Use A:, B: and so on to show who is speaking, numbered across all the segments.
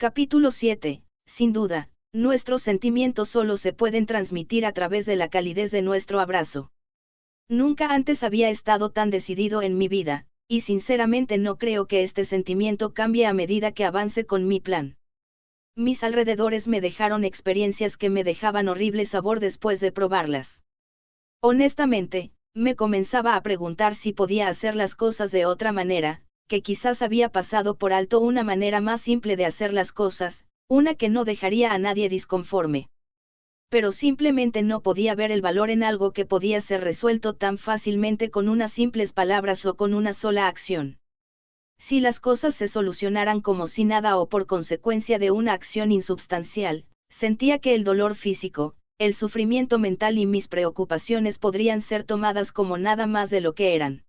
A: Capítulo 7. Sin duda, nuestros sentimientos solo se pueden transmitir a través de la calidez de nuestro abrazo. Nunca antes había estado tan decidido en mi vida, y sinceramente no creo que este sentimiento cambie a medida que avance con mi plan. Mis alrededores me dejaron experiencias que me dejaban horrible sabor después de probarlas. Honestamente, me comenzaba a preguntar si podía hacer las cosas de otra manera, que quizás había pasado por alto una manera más simple de hacer las cosas, una que no dejaría a nadie disconforme. Pero simplemente no podía ver el valor en algo que podía ser resuelto tan fácilmente con unas simples palabras o con una sola acción. Si las cosas se solucionaran como si nada o por consecuencia de una acción insubstancial, sentía que el dolor físico, el sufrimiento mental y mis preocupaciones podrían ser tomadas como nada más de lo que eran.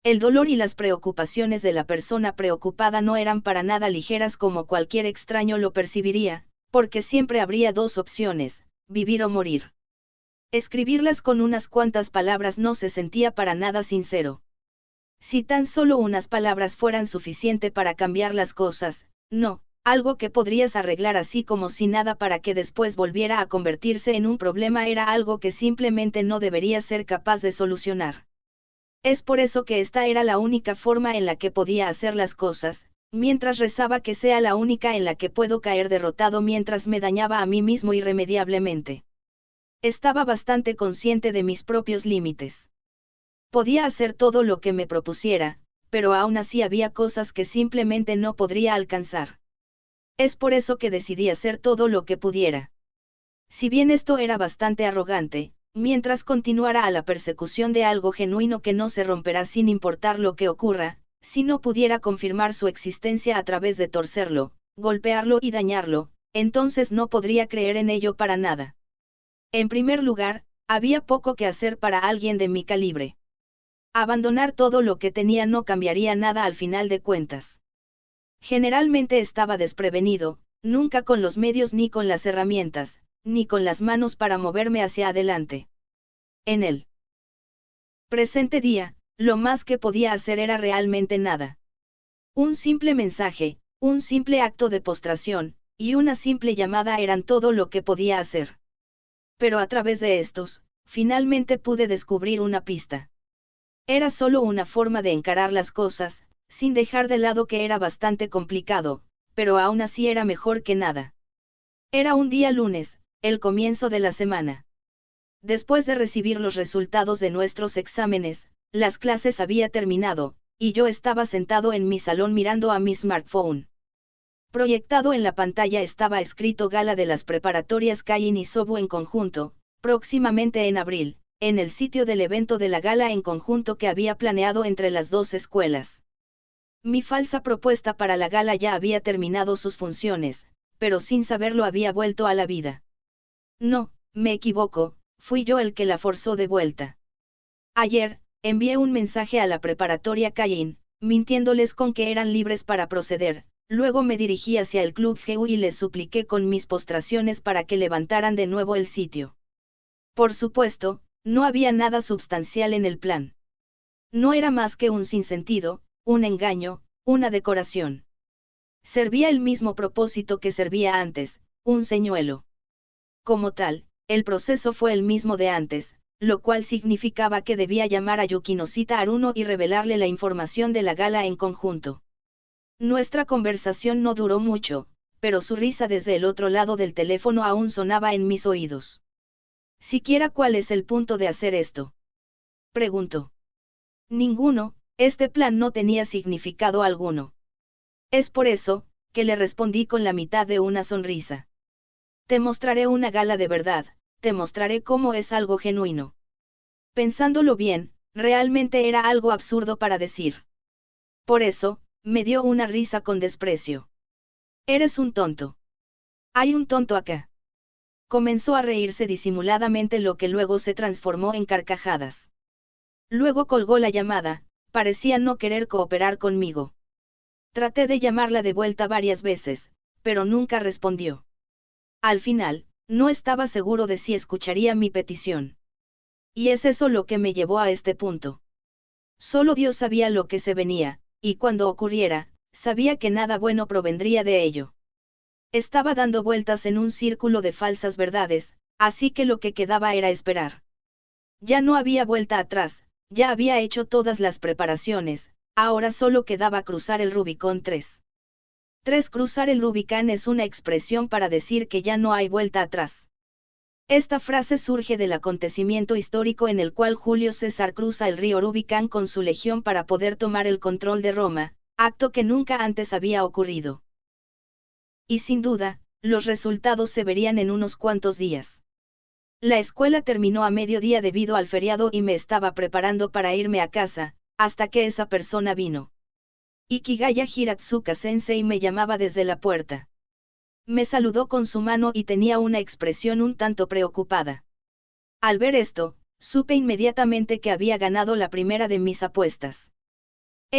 A: El dolor y las preocupaciones de la persona preocupada no eran para nada ligeras como cualquier extraño lo percibiría, porque siempre habría dos opciones, vivir o morir. Escribirlas con unas cuantas palabras no se sentía para nada sincero. Si tan solo unas palabras fueran suficiente para cambiar las cosas, no, algo que podrías arreglar así como si nada para que después volviera a convertirse en un problema era algo que simplemente no debería ser capaz de solucionar. Es por eso que esta era la única forma en la que podía hacer las cosas, mientras rezaba que sea la única en la que puedo caer derrotado mientras me dañaba a mí mismo irremediablemente. Estaba bastante consciente de mis propios límites. Podía hacer todo lo que me propusiera, pero aún así había cosas que simplemente no podría alcanzar. Es por eso que decidí hacer todo lo que pudiera. Si bien esto era bastante arrogante, mientras continuara a la persecución de algo genuino que no se romperá sin importar lo que ocurra, si no pudiera confirmar su existencia a través de torcerlo, golpearlo y dañarlo, entonces no podría creer en ello para nada. En primer lugar, había poco que hacer para alguien de mi calibre. Abandonar todo lo que tenía no cambiaría nada al final de cuentas. Generalmente estaba desprevenido, nunca con los medios ni con las herramientas, ni con las manos para moverme hacia adelante. En el presente día, lo más que podía hacer era realmente nada. Un simple mensaje, un simple acto de postración, y una simple llamada eran todo lo que podía hacer. Pero a través de estos, finalmente pude descubrir una pista. Era solo una forma de encarar las cosas, sin dejar de lado que era bastante complicado, pero aún así era mejor que nada. Era un día lunes, el comienzo de la semana. Después de recibir los resultados de nuestros exámenes, las clases había terminado, y yo estaba sentado en mi salón mirando a mi smartphone. Proyectado en la pantalla estaba escrito Gala de las preparatorias Cayin y Sobo en conjunto, próximamente en abril, en el sitio del evento de la gala en conjunto que había planeado entre las dos escuelas. Mi falsa propuesta para la gala ya había terminado sus funciones, pero sin saberlo había vuelto a la vida. No, me equivoco, fui yo el que la forzó de vuelta. Ayer, envié un mensaje a la preparatoria Cayin, mintiéndoles con que eran libres para proceder, luego me dirigí hacia el Club GU y les supliqué con mis postraciones para que levantaran de nuevo el sitio. Por supuesto, no había nada substancial en el plan. No era más que un sinsentido, un engaño, una decoración. Servía el mismo propósito que servía antes, un señuelo. Como tal, el proceso fue el mismo de antes, lo cual significaba que debía llamar a Yukinosita Aruno y revelarle la información de la gala en conjunto. Nuestra conversación no duró mucho, pero su risa desde el otro lado del teléfono aún sonaba en mis oídos. ¿Siquiera cuál es el punto de hacer esto?, preguntó. Ninguno, este plan no tenía significado alguno. Es por eso, que le respondí con la mitad de una sonrisa. Te mostraré una gala de verdad, te mostraré cómo es algo genuino. Pensándolo bien, realmente era algo absurdo para decir. Por eso, me dio una risa con desprecio. Eres un tonto. Hay un tonto acá. Comenzó a reírse disimuladamente, lo que luego se transformó en carcajadas. Luego colgó la llamada, parecía no querer cooperar conmigo. Traté de llamarla de vuelta varias veces, pero nunca respondió. Al final, no estaba seguro de si escucharía mi petición. Y es eso lo que me llevó a este punto. Solo Dios sabía lo que se venía, y cuando ocurriera, sabía que nada bueno provendría de ello. Estaba dando vueltas en un círculo de falsas verdades, así que lo que quedaba era esperar. Ya no había vuelta atrás, ya había hecho todas las preparaciones, ahora solo quedaba cruzar el Rubicón 3. Cruzar el Rubicón es una expresión para decir que ya no hay vuelta atrás. Esta frase surge del acontecimiento histórico en el cual Julio César cruza el río Rubicón con su legión para poder tomar el control de Roma, acto que nunca antes había ocurrido. Y sin duda, los resultados se verían en unos cuantos días. La escuela terminó a mediodía debido al feriado y me estaba preparando para irme a casa, hasta que esa persona vino. Ikigaya Hiratsuka Sensei me llamaba desde la puerta. Me saludó con su mano y tenía una expresión un tanto preocupada. Al ver esto, supe inmediatamente que había ganado la primera de mis apuestas.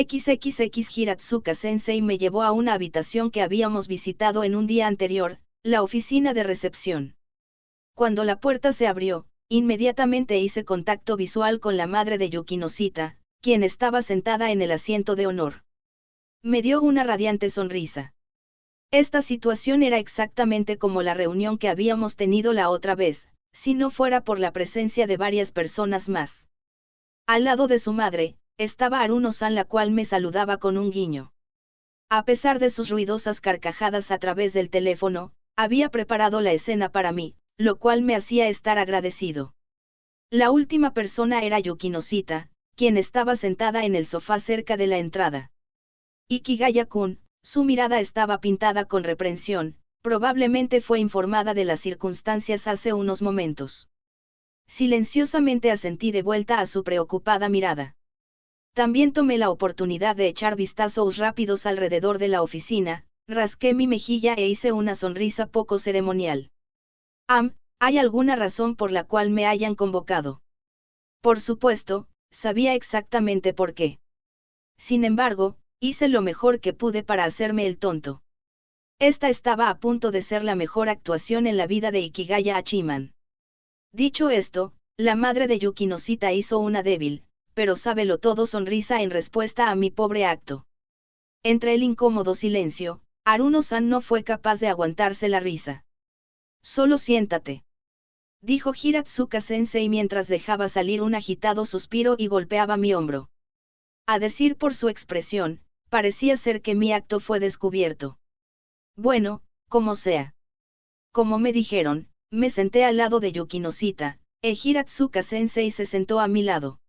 A: XXX Hiratsuka Sensei me llevó a una habitación que habíamos visitado en un día anterior, la oficina de recepción. Cuando la puerta se abrió, inmediatamente hice contacto visual con la madre de Yukinosita, quien estaba sentada en el asiento de honor. Me dio una radiante sonrisa. Esta situación era exactamente como la reunión que habíamos tenido la otra vez, si no fuera por la presencia de varias personas más. Al lado de su madre, estaba Aruno-san, la cual me saludaba con un guiño. A pesar de sus ruidosas carcajadas a través del teléfono, había preparado la escena para mí, lo cual me hacía estar agradecido. La última persona era Yukinosita, quien estaba sentada en el sofá cerca de la entrada. Ikigaya-kun, su mirada estaba pintada con reprensión, probablemente fue informada de las circunstancias hace unos momentos. Silenciosamente asentí de vuelta a su preocupada mirada. También tomé la oportunidad de echar vistazos rápidos alrededor de la oficina, rasqué mi mejilla e hice una sonrisa poco ceremonial. ¿Hay alguna razón por la cual me hayan convocado? Por supuesto, sabía exactamente por qué. Sin embargo, hice lo mejor que pude para hacerme el tonto. Esta estaba a punto de ser la mejor actuación en la vida de Ikigaya Hachiman. Dicho esto, la madre de Yukinosita hizo una débil, pero sábelo todo sonrisa en respuesta a mi pobre acto. Entre el incómodo silencio, Aruno-san no fue capaz de aguantarse la risa. Solo siéntate, dijo Hiratsuka Sensei mientras dejaba salir un agitado suspiro y golpeaba mi hombro. A decir por su expresión, parecía ser que mi acto fue descubierto. Bueno, como sea. Como me dijeron, me senté al lado de Yukinosita, Hiratsuka Sensei se sentó a mi lado.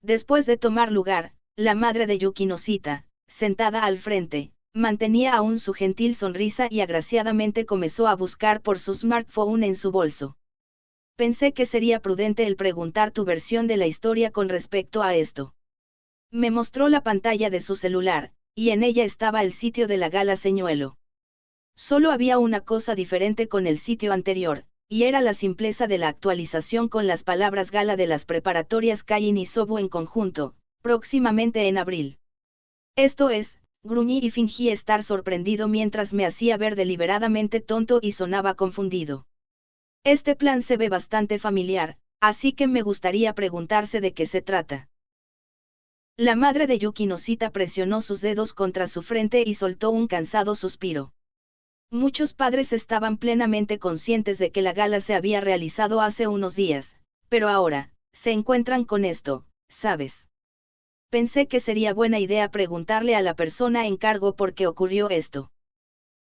A: Después de tomar lugar, la madre de Yukinosita, sentada al frente, mantenía aún su gentil sonrisa y agraciadamente comenzó a buscar por su smartphone en su bolso. Pensé que sería prudente el preguntar tu versión de la historia con respecto a esto. Me mostró la pantalla de su celular, y en ella estaba el sitio de la gala señuelo. Solo había una cosa diferente con el sitio anterior, y era la simpleza de la actualización con las palabras gala de las preparatorias Kain y Sobu en conjunto, próximamente en abril. Esto es, gruñí y fingí estar sorprendido mientras me hacía ver deliberadamente tonto y sonaba confundido. Este plan se ve bastante familiar, así que me gustaría preguntarse de qué se trata. La madre de Yukinosita presionó sus dedos contra su frente y soltó un cansado suspiro. Muchos padres estaban plenamente conscientes de que la gala se había realizado hace unos días, pero ahora, se encuentran con esto, ¿sabes? Pensé que sería buena idea preguntarle a la persona en cargo por qué ocurrió esto.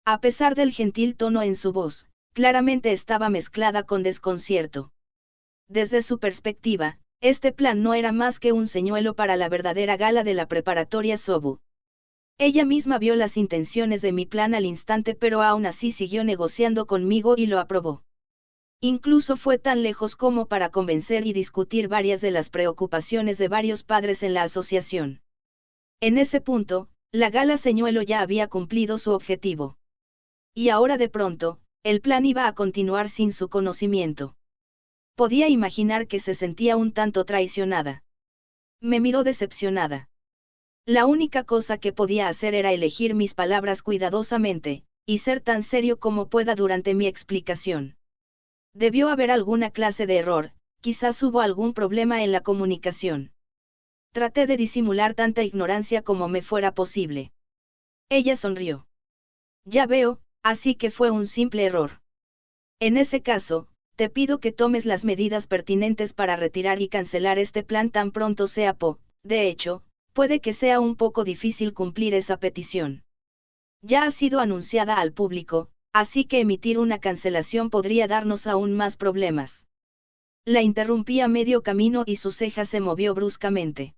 A: A pesar del gentil tono en su voz, claramente estaba mezclada con desconcierto. Desde su perspectiva, este plan no era más que un señuelo para la verdadera gala de la preparatoria Sobu. Ella misma vio las intenciones de mi plan al instante, pero aún así siguió negociando conmigo y lo aprobó. Incluso fue tan lejos como para convencer y discutir varias de las preocupaciones de varios padres en la asociación. En ese punto, la gala señuelo ya había cumplido su objetivo. Y ahora de pronto, el plan iba a continuar sin su conocimiento. Podía imaginar que se sentía un tanto traicionada. Me miró decepcionada. La única cosa que podía hacer era elegir mis palabras cuidadosamente, y ser tan serio como pueda durante mi explicación. Debió haber alguna clase de error, quizás hubo algún problema en la comunicación. Traté de disimular tanta ignorancia como me fuera posible. Ella sonrió. Ya veo, así que fue un simple error. En ese caso, te pido que tomes las medidas pertinentes para retirar y cancelar este plan tan pronto sea de hecho, puede que sea un poco difícil cumplir esa petición. Ya ha sido anunciada al público, así que emitir una cancelación podría darnos aún más problemas. La interrumpí a medio camino y su ceja se movió bruscamente.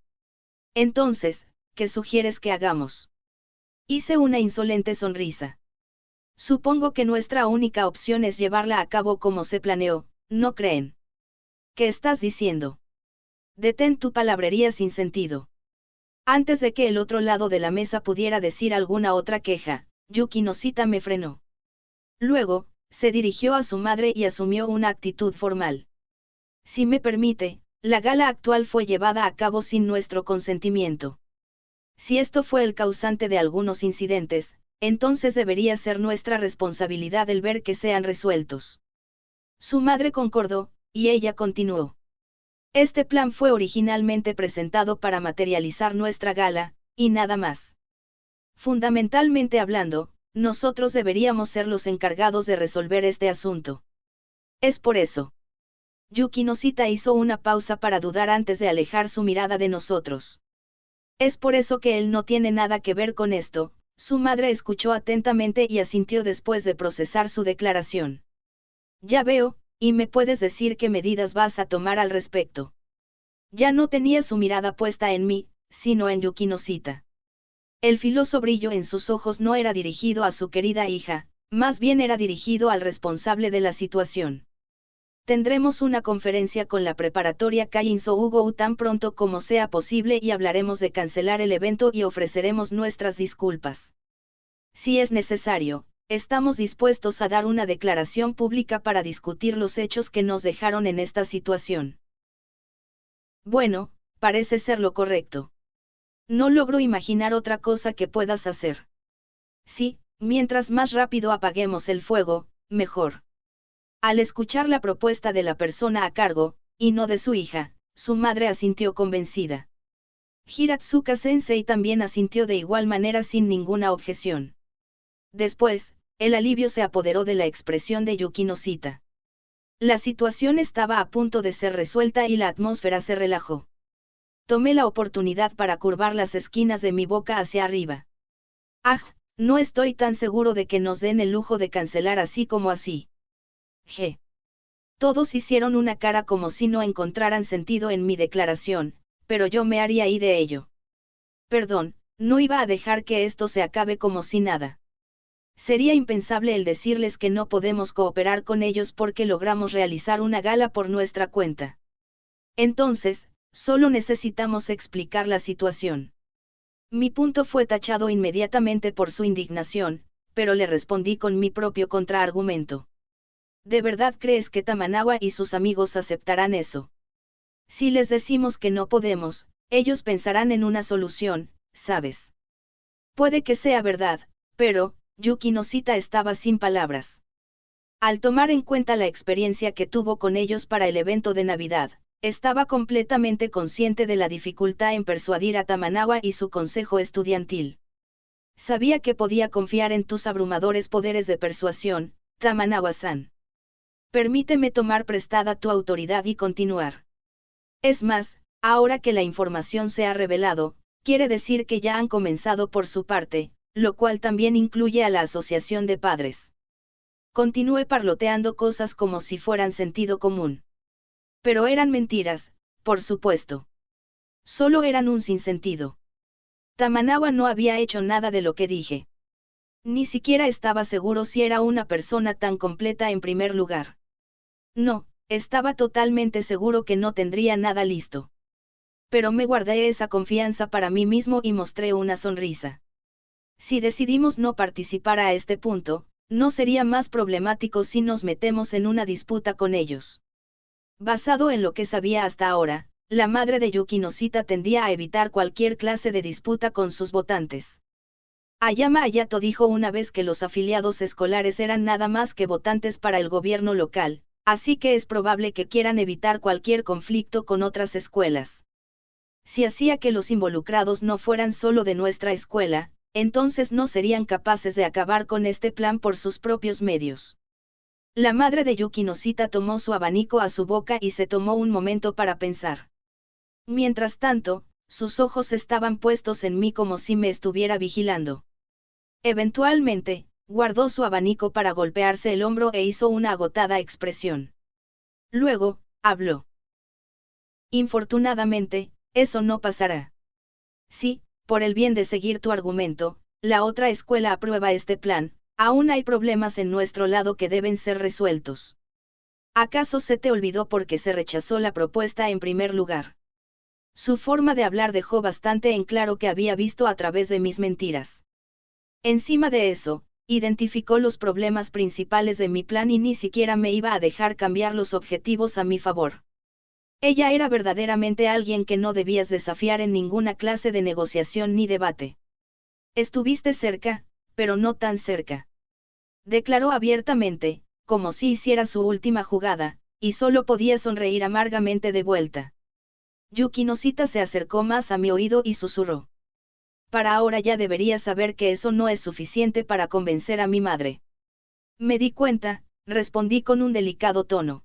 A: Entonces, ¿qué sugieres que hagamos? Hice una insolente sonrisa. Supongo que nuestra única opción es llevarla a cabo como se planeó, ¿no creen? ¿Qué estás diciendo? Detén tu palabrería sin sentido. Antes de que el otro lado de la mesa pudiera decir alguna otra queja, Yuki Noshita me frenó. Luego, se dirigió a su madre y asumió una actitud formal. Si me permite, la gala actual fue llevada a cabo sin nuestro consentimiento. Si esto fue el causante de algunos incidentes, entonces debería ser nuestra responsabilidad el ver que sean resueltos. Su madre concordó, y ella continuó. Este plan fue originalmente presentado para materializar nuestra gala, y nada más. Fundamentalmente hablando, nosotros deberíamos ser los encargados de resolver este asunto. Es por eso. Yuki Noshita hizo una pausa para dudar antes de alejar su mirada de nosotros. Es por eso que él no tiene nada que ver con esto. Su madre escuchó atentamente y asintió después de procesar su declaración. Ya veo, y me puedes decir qué medidas vas a tomar al respecto. Ya no tenía su mirada puesta en mí, sino en Yuki Noshita. El filoso brillo en sus ojos no era dirigido a su querida hija, más bien era dirigido al responsable de la situación. Tendremos una conferencia con la preparatoria Kainsou Hugo tan pronto como sea posible y hablaremos de cancelar el evento y ofreceremos nuestras disculpas. Si es necesario, estamos dispuestos a dar una declaración pública para discutir los hechos que nos dejaron en esta situación. Bueno, parece ser lo correcto. No logro imaginar otra cosa que puedas hacer. Sí, mientras más rápido apaguemos el fuego, mejor. Al escuchar la propuesta de la persona a cargo, y no de su hija, su madre asintió convencida. Hiratsuka-sensei también asintió de igual manera sin ninguna objeción. Después, el alivio se apoderó de la expresión de Yuki Noshita. La situación estaba a punto de ser resuelta y la atmósfera se relajó. Tomé la oportunidad para curvar las esquinas de mi boca hacia arriba. Ah, no estoy tan seguro de que nos den el lujo de cancelar así como así. G. Todos hicieron una cara como si no encontraran sentido en mi declaración, pero yo me haría ahí de ello. Perdón, no iba a dejar que esto se acabe como si nada. Sería impensable el decirles que no podemos cooperar con ellos porque logramos realizar una gala por nuestra cuenta. Entonces, solo necesitamos explicar la situación. Mi punto fue tachado inmediatamente por su indignación, pero le respondí con mi propio contraargumento. ¿De verdad crees que Tamanawa y sus amigos aceptarán eso? Si les decimos que no podemos, ellos pensarán en una solución, ¿sabes? Puede que sea verdad, pero, Yuki Noshita estaba sin palabras. Al tomar en cuenta la experiencia que tuvo con ellos para el evento de Navidad, estaba completamente consciente de la dificultad en persuadir a Tamanawa y su consejo estudiantil. Sabía que podía confiar en tus abrumadores poderes de persuasión, Tamanawa-san. Permíteme tomar prestada tu autoridad y continuar. Es más, ahora que la información se ha revelado, quiere decir que ya han comenzado por su parte, lo cual también incluye a la asociación de padres. Continué parloteando cosas como si fueran sentido común. Pero eran mentiras, por supuesto. Solo eran un sinsentido. Tamanawa no había hecho nada de lo que dije. Ni siquiera estaba seguro si era una persona tan completa en primer lugar. No, estaba totalmente seguro que no tendría nada listo. Pero me guardé esa confianza para mí mismo y mostré una sonrisa. Si decidimos no participar a este punto, no sería más problemático si nos metemos en una disputa con ellos. Basado en lo que sabía hasta ahora, la madre de Yuki Noshita tendía a evitar cualquier clase de disputa con sus votantes. Ayama Hayato dijo una vez que los afiliados escolares eran nada más que votantes para el gobierno local, así que es probable que quieran evitar cualquier conflicto con otras escuelas. Si hacía que los involucrados no fueran solo de nuestra escuela, entonces no serían capaces de acabar con este plan por sus propios medios. La madre de Yukinosita tomó su abanico a su boca y se tomó un momento para pensar. Mientras tanto, sus ojos estaban puestos en mí como si me estuviera vigilando. Eventualmente, guardó su abanico para golpearse el hombro e hizo una agotada expresión. Luego, habló. Infortunadamente, eso no pasará. Sí, por el bien de seguir tu argumento, la otra escuela aprueba este plan, aún hay problemas en nuestro lado que deben ser resueltos. ¿Acaso se te olvidó por qué se rechazó la propuesta en primer lugar? Su forma de hablar dejó bastante en claro que había visto a través de mis mentiras. Encima de eso, identificó los problemas principales de mi plan y ni siquiera me iba a dejar cambiar los objetivos a mi favor. Ella era verdaderamente alguien que no debías desafiar en ninguna clase de negociación ni debate. Estuviste cerca, pero no tan cerca. Declaró abiertamente, como si hiciera su última jugada, y solo podía sonreír amargamente de vuelta. Yukinosita se acercó más a mi oído y susurró. Para ahora ya deberías saber que eso no es suficiente para convencer a mi madre. Me di cuenta, respondí con un delicado tono.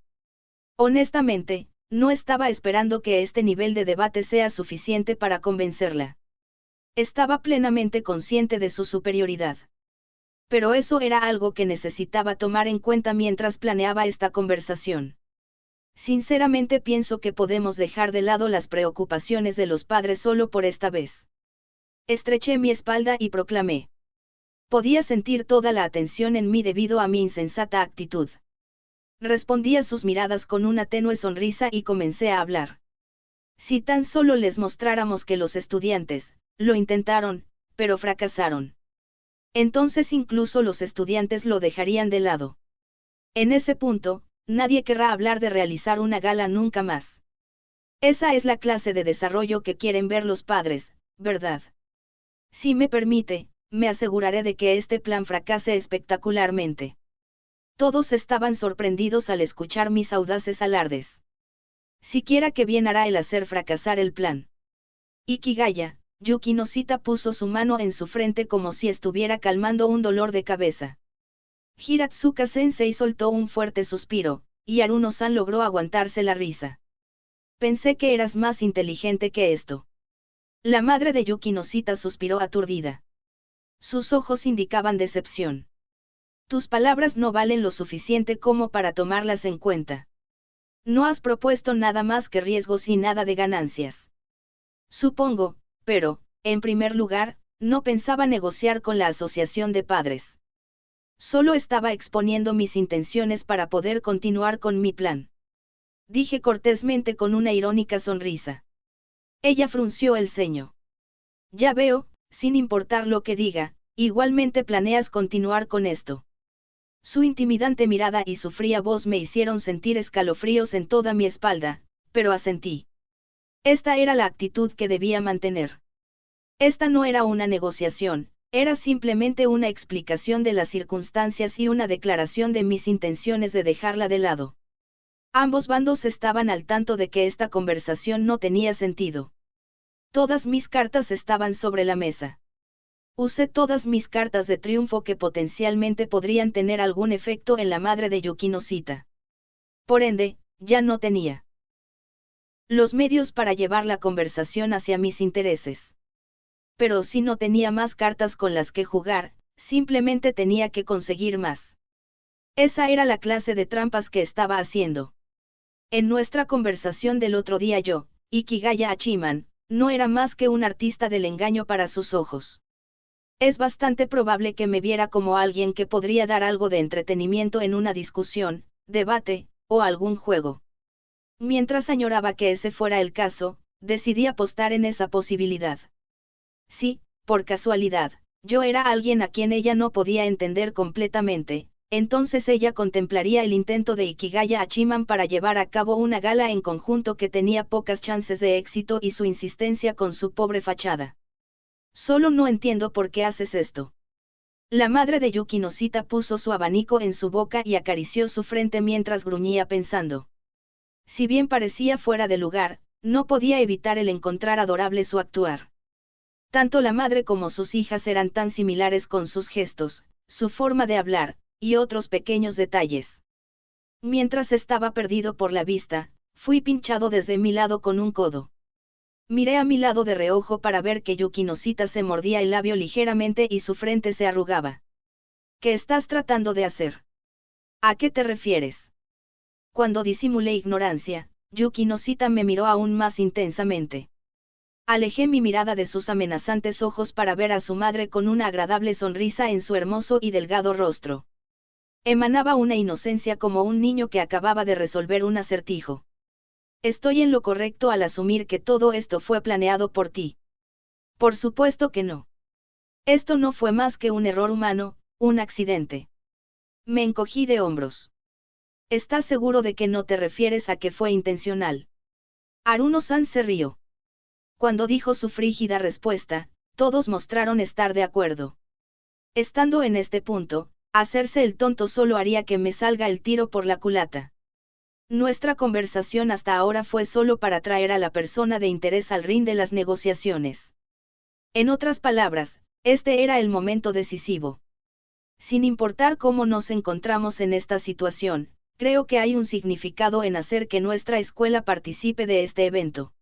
A: Honestamente, no estaba esperando que este nivel de debate sea suficiente para convencerla. Estaba plenamente consciente de su superioridad. Pero eso era algo que necesitaba tomar en cuenta mientras planeaba esta conversación. Sinceramente pienso que podemos dejar de lado las preocupaciones de los padres solo por esta vez. Estreché mi espalda y proclamé. Podía sentir toda la atención en mí debido a mi insensata actitud. Respondí a sus miradas con una tenue sonrisa y comencé a hablar. Si tan solo les mostráramos que los estudiantes, lo intentaron, pero fracasaron. Entonces incluso los estudiantes lo dejarían de lado. En ese punto, nadie querrá hablar de realizar una gala nunca más. Esa es la clase de desarrollo que quieren ver los padres, ¿verdad? Si me permite, me aseguraré de que este plan fracase espectacularmente. Todos estaban sorprendidos al escuchar mis audaces alardes. Siquiera que bien hará el hacer fracasar el plan. Ikigaya, Yukinosita puso su mano en su frente como si estuviera calmando un dolor de cabeza. Hiratsuka-sensei soltó un fuerte suspiro, y Aruno-san logró aguantarse la risa. Pensé que eras más inteligente que esto. La madre de Yukinosita suspiró aturdida. Sus ojos indicaban decepción. Tus palabras no valen lo suficiente como para tomarlas en cuenta. No has propuesto nada más que riesgos y nada de ganancias. Supongo, pero, en primer lugar, no pensaba negociar con la asociación de padres. Solo estaba exponiendo mis intenciones para poder continuar con mi plan. Dije cortésmente con una irónica sonrisa. Ella frunció el ceño. Ya veo, sin importar lo que diga, igualmente planeas continuar con esto. Su intimidante mirada y su fría voz me hicieron sentir escalofríos en toda mi espalda, pero asentí. Esta era la actitud que debía mantener. Esta no era una negociación, era simplemente una explicación de las circunstancias y una declaración de mis intenciones de dejarla de lado. Ambos bandos estaban al tanto de que esta conversación no tenía sentido. Todas mis cartas estaban sobre la mesa. Usé todas mis cartas de triunfo que potencialmente podrían tener algún efecto en la madre de Yukinosita. Por ende, ya no tenía los medios para llevar la conversación hacia mis intereses. Pero si no tenía más cartas con las que jugar, simplemente tenía que conseguir más. Esa era la clase de trampas que estaba haciendo. En nuestra conversación del otro día yo, Ikigaya Hachiman, no era más que un artista del engaño para sus ojos. Es bastante probable que me viera como alguien que podría dar algo de entretenimiento en una discusión, debate, o algún juego. Mientras añoraba que ese fuera el caso, decidí apostar en esa posibilidad. Si, por casualidad, yo era alguien a quien ella no podía entender completamente, entonces ella contemplaría el intento de Ikigaya Hachiman para llevar a cabo una gala en conjunto que tenía pocas chances de éxito y su insistencia con su pobre fachada. Solo no entiendo por qué haces esto. La madre de Yukinosita puso su abanico en su boca y acarició su frente mientras gruñía pensando. Si bien parecía fuera de lugar, no podía evitar el encontrar adorable su actuar. Tanto la madre como sus hijas eran tan similares con sus gestos, su forma de hablar, y otros pequeños detalles. Mientras estaba perdido por la vista, fui pinchado desde mi lado con un codo. Miré a mi lado de reojo para ver que Yukinosita se mordía el labio ligeramente y su frente se arrugaba. ¿Qué estás tratando de hacer? ¿A qué te refieres? Cuando disimulé ignorancia, Yukinosita me miró aún más intensamente. Alejé mi mirada de sus amenazantes ojos para ver a su madre con una agradable sonrisa en su hermoso y delgado rostro. Emanaba una inocencia como un niño que acababa de resolver un acertijo. ¿Estoy en lo correcto al asumir que todo esto fue planeado por ti? Por supuesto que no. Esto no fue más que un error humano, un accidente. Me encogí de hombros. ¿Estás seguro de que no te refieres a que fue intencional? Aruno-san se rió. Cuando dijo su frígida respuesta, todos mostraron estar de acuerdo. Estando en este punto, hacerse el tonto solo haría que me salga el tiro por la culata. Nuestra conversación hasta ahora fue solo para traer a la persona de interés al ring de las negociaciones. En otras palabras, este era el momento decisivo. Sin importar cómo nos encontramos en esta situación, creo que hay un significado en hacer que nuestra escuela participe de este evento.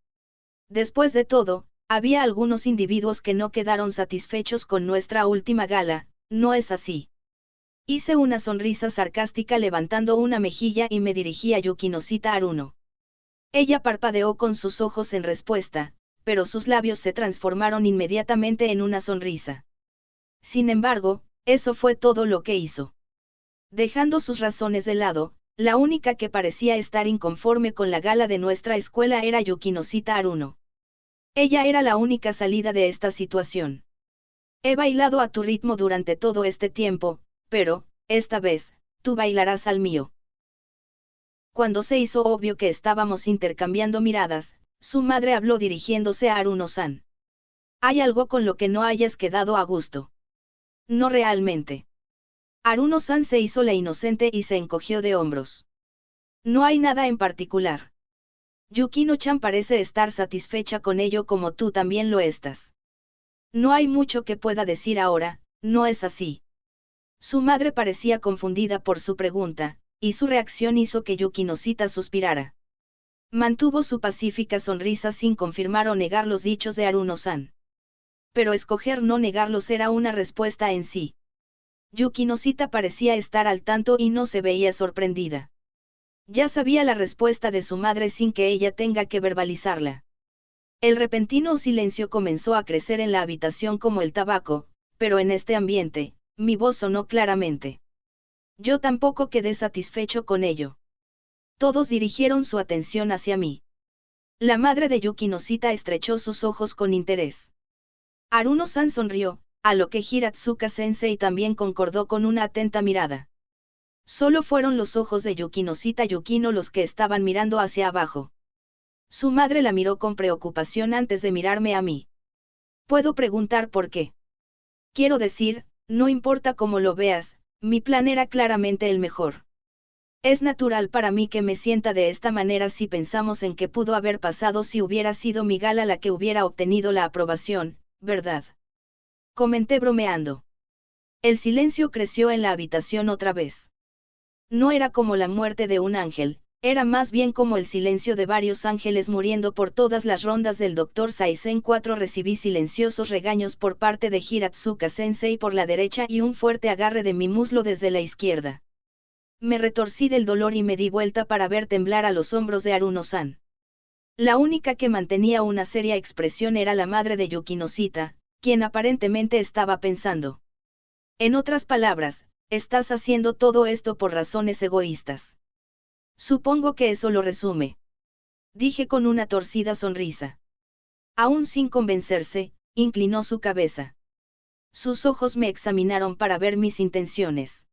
A: Después de todo, había algunos individuos que no quedaron satisfechos con nuestra última gala, ¿no es así? Hice una sonrisa sarcástica levantando una mejilla y me dirigí a Yukinosita Aruno. Ella parpadeó con sus ojos en respuesta, pero sus labios se transformaron inmediatamente en una sonrisa. Sin embargo, eso fue todo lo que hizo. Dejando sus razones de lado, la única que parecía estar inconforme con la gala de nuestra escuela era Yukinosita Aruno. Ella era la única salida de esta situación. He bailado a tu ritmo durante todo este tiempo, pero, esta vez, tú bailarás al mío. Cuando se hizo obvio que estábamos intercambiando miradas, su madre habló dirigiéndose a Aruno-san. ¿Hay algo con lo que no hayas quedado a gusto? No realmente. Aruno-san se hizo la inocente y se encogió de hombros. No hay nada en particular. Yukino-chan parece estar satisfecha con ello como tú también lo estás. No hay mucho que pueda decir ahora, ¿no es así? Su madre parecía confundida por su pregunta, y su reacción hizo que Yukinosita suspirara. Mantuvo su pacífica sonrisa sin confirmar o negar los dichos de Aruno-san. Pero escoger no negarlos era una respuesta en sí. Yukinosita parecía estar al tanto y no se veía sorprendida. Ya sabía la respuesta de su madre sin que ella tenga que verbalizarla. El repentino silencio comenzó a crecer en la habitación como el tabaco, pero en este ambiente, mi voz sonó claramente. Yo tampoco quedé satisfecho con ello. Todos dirigieron su atención hacia mí. La madre de Yukinosita estrechó sus ojos con interés. Aruno-san sonrió, a lo que Hiratsuka-sensei también concordó con una atenta mirada. Solo fueron los ojos de Yukinosita Yukino los que estaban mirando hacia abajo. Su madre la miró con preocupación antes de mirarme a mí. ¿Puedo preguntar por qué? Quiero decir, no importa cómo lo veas, mi plan era claramente el mejor. Es natural para mí que me sienta de esta manera si pensamos en qué pudo haber pasado si hubiera sido mi gala la que hubiera obtenido la aprobación, ¿verdad? Comenté bromeando. El silencio creció en la habitación otra vez. No era como la muerte de un ángel, era más bien como el silencio de varios ángeles muriendo por todas las rondas del Dr. Saizen 4. Recibí silenciosos regaños por parte de Hiratsuka-sensei por la derecha y un fuerte agarre de mi muslo desde la izquierda. Me retorcí del dolor y me di vuelta para ver temblar a los hombros de Aruno-san. La única que mantenía una seria expresión era la madre de Yukinosita, quien aparentemente estaba pensando. En otras palabras, estás haciendo todo esto por razones egoístas. Supongo que eso lo resume. Dije con una torcida sonrisa. Aún sin convencerse, inclinó su cabeza. Sus ojos me examinaron para ver mis intenciones.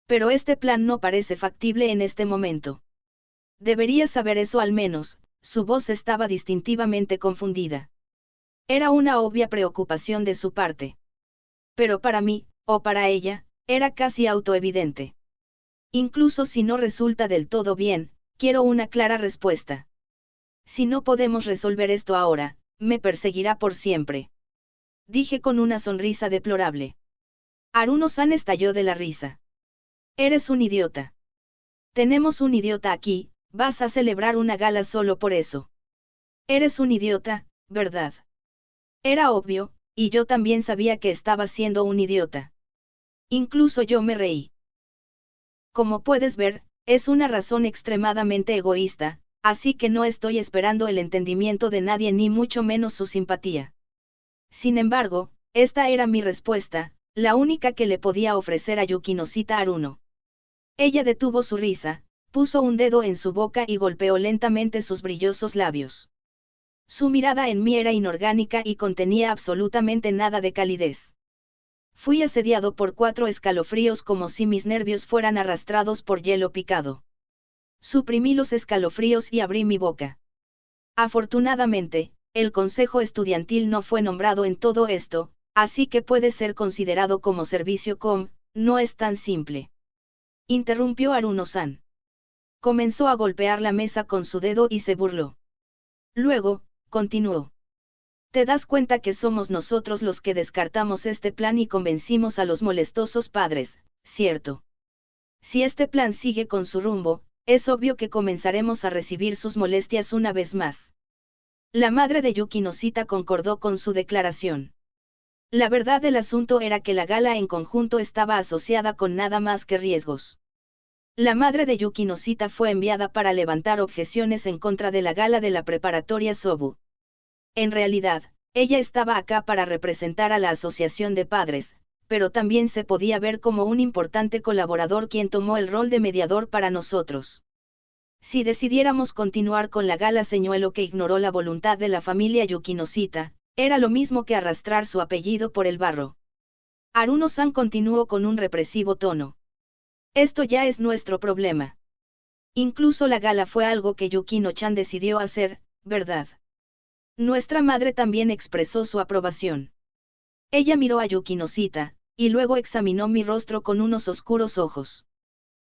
A: Pero este plan no parece factible en este momento. Debería saber eso al menos, su voz estaba distintivamente confundida. Era una obvia preocupación de su parte. Pero para mí, o para ella, era casi autoevidente. Incluso si no resulta del todo bien, quiero una clara respuesta. Si no podemos resolver esto ahora, me perseguirá por siempre. dije con una sonrisa deplorable. Haruno-san estalló de la risa. Eres un idiota. Tenemos un idiota aquí, vas a celebrar una gala solo por eso. Eres un idiota, ¿verdad? Era obvio, y yo también sabía que estaba siendo un idiota. Incluso yo me reí. Como puedes ver, es una razón extremadamente egoísta, así que no estoy esperando el entendimiento de nadie ni mucho menos su simpatía. Sin embargo, esta era mi respuesta, la única que le podía ofrecer a Yukinosita Haruno. Ella detuvo su risa, puso un dedo en su boca y golpeó lentamente sus brillosos labios. Su mirada en mí era inorgánica y contenía absolutamente nada de calidez. Fui asediado por 4 escalofríos como si mis nervios fueran arrastrados por hielo picado. Suprimí los escalofríos y abrí mi boca. Afortunadamente, el consejo estudiantil no fue nombrado en todo esto, así que puede ser considerado como servicio no es tan simple. Interrumpió Haruno-san. Comenzó a golpear la mesa con su dedo y se burló. Luego, continuó. ¿Te das cuenta que somos nosotros los que descartamos este plan y convencimos a los molestosos padres, cierto? Si este plan sigue con su rumbo, es obvio que comenzaremos a recibir sus molestias una vez más. La madre de Yukinosita concordó con su declaración. La verdad del asunto era que la gala en conjunto estaba asociada con nada más que riesgos. La madre de Yukinosita fue enviada para levantar objeciones en contra de la gala de la preparatoria Sobu. En realidad, ella estaba acá para representar a la asociación de padres, pero también se podía ver como un importante colaborador quien tomó el rol de mediador para nosotros. Si decidiéramos continuar con la gala señuelo que ignoró la voluntad de la familia Yukinosita, era lo mismo que arrastrar su apellido por el barro. Haruno-san continuó con un represivo tono. Esto ya es nuestro problema. Incluso la gala fue algo que Yukino-chan decidió hacer, ¿verdad? Nuestra madre también expresó su aprobación. Ella miró a Yukinosita, y luego examinó mi rostro con unos oscuros ojos.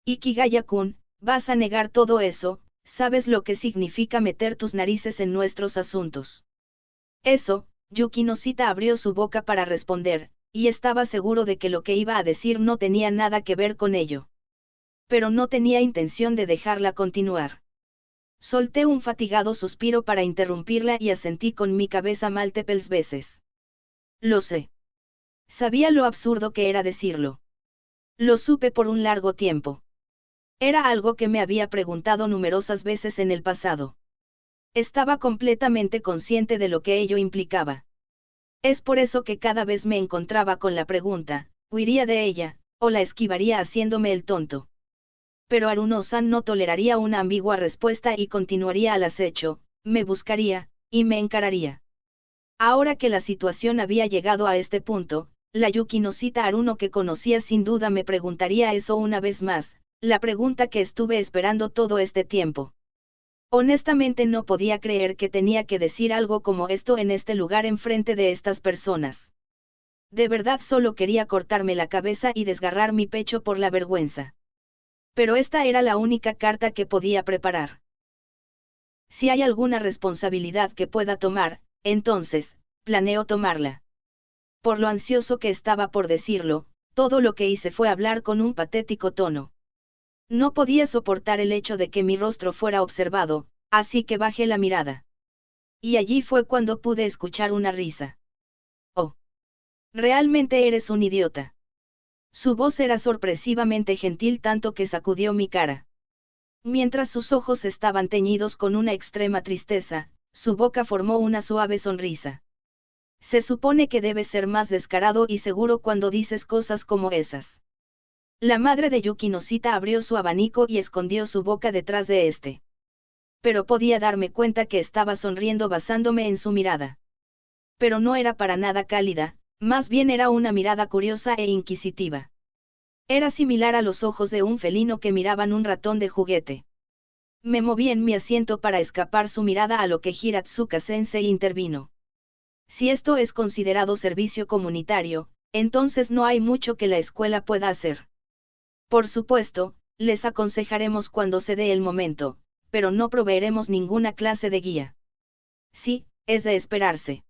A: Ikigaya-kun, vas a negar todo eso, sabes lo que significa meter tus narices en nuestros asuntos. Eso, Yukinosita abrió su boca para responder, y estaba seguro de que lo que iba a decir no tenía nada que ver con ello. Pero no tenía intención de dejarla continuar. Solté un fatigado suspiro para interrumpirla y asentí con mi cabeza múltiples veces. Lo sé. Sabía lo absurdo que era decirlo. Lo supe por un largo tiempo. Era algo que me había preguntado numerosas veces en el pasado. Estaba completamente consciente de lo que ello implicaba. Es por eso que cada vez me encontraba con la pregunta, huiría de ella, o la esquivaría haciéndome el tonto. Pero Haruno-san no toleraría una ambigua respuesta y continuaría al acecho, me buscaría, y me encararía. Ahora que la situación había llegado a este punto, la Yukinosita Haruno que conocía sin duda me preguntaría eso una vez más, la pregunta que estuve esperando todo este tiempo. Honestamente no podía creer que tenía que decir algo como esto en este lugar enfrente de estas personas. De verdad solo quería cortarme la cabeza y desgarrar mi pecho por la vergüenza. Pero esta era la única carta que podía preparar. Si hay alguna responsabilidad que pueda tomar, entonces, planeo tomarla. Por lo ansioso que estaba por decirlo, todo lo que hice fue hablar con un patético tono. No podía soportar el hecho de que mi rostro fuera observado, así que bajé la mirada. Y allí fue cuando pude escuchar una risa. Oh. Realmente eres un idiota. Su voz era sorpresivamente gentil tanto que sacudió mi cara. Mientras sus ojos estaban teñidos con una extrema tristeza, su boca formó una suave sonrisa. Se supone que debes ser más descarado y seguro cuando dices cosas como esas. La madre de Yukinosita abrió su abanico y escondió su boca detrás de este. Pero podía darme cuenta que estaba sonriendo basándome en su mirada. Pero no era para nada cálida, más bien era una mirada curiosa e inquisitiva. Era similar a los ojos de un felino que miraban un ratón de juguete. Me moví en mi asiento para escapar su mirada a lo que Hiratsuka-sensei intervino. Si esto es considerado servicio comunitario, entonces no hay mucho que la escuela pueda hacer. Por supuesto, les aconsejaremos cuando se dé el momento, pero no proveeremos ninguna clase de guía. Sí, es de esperarse.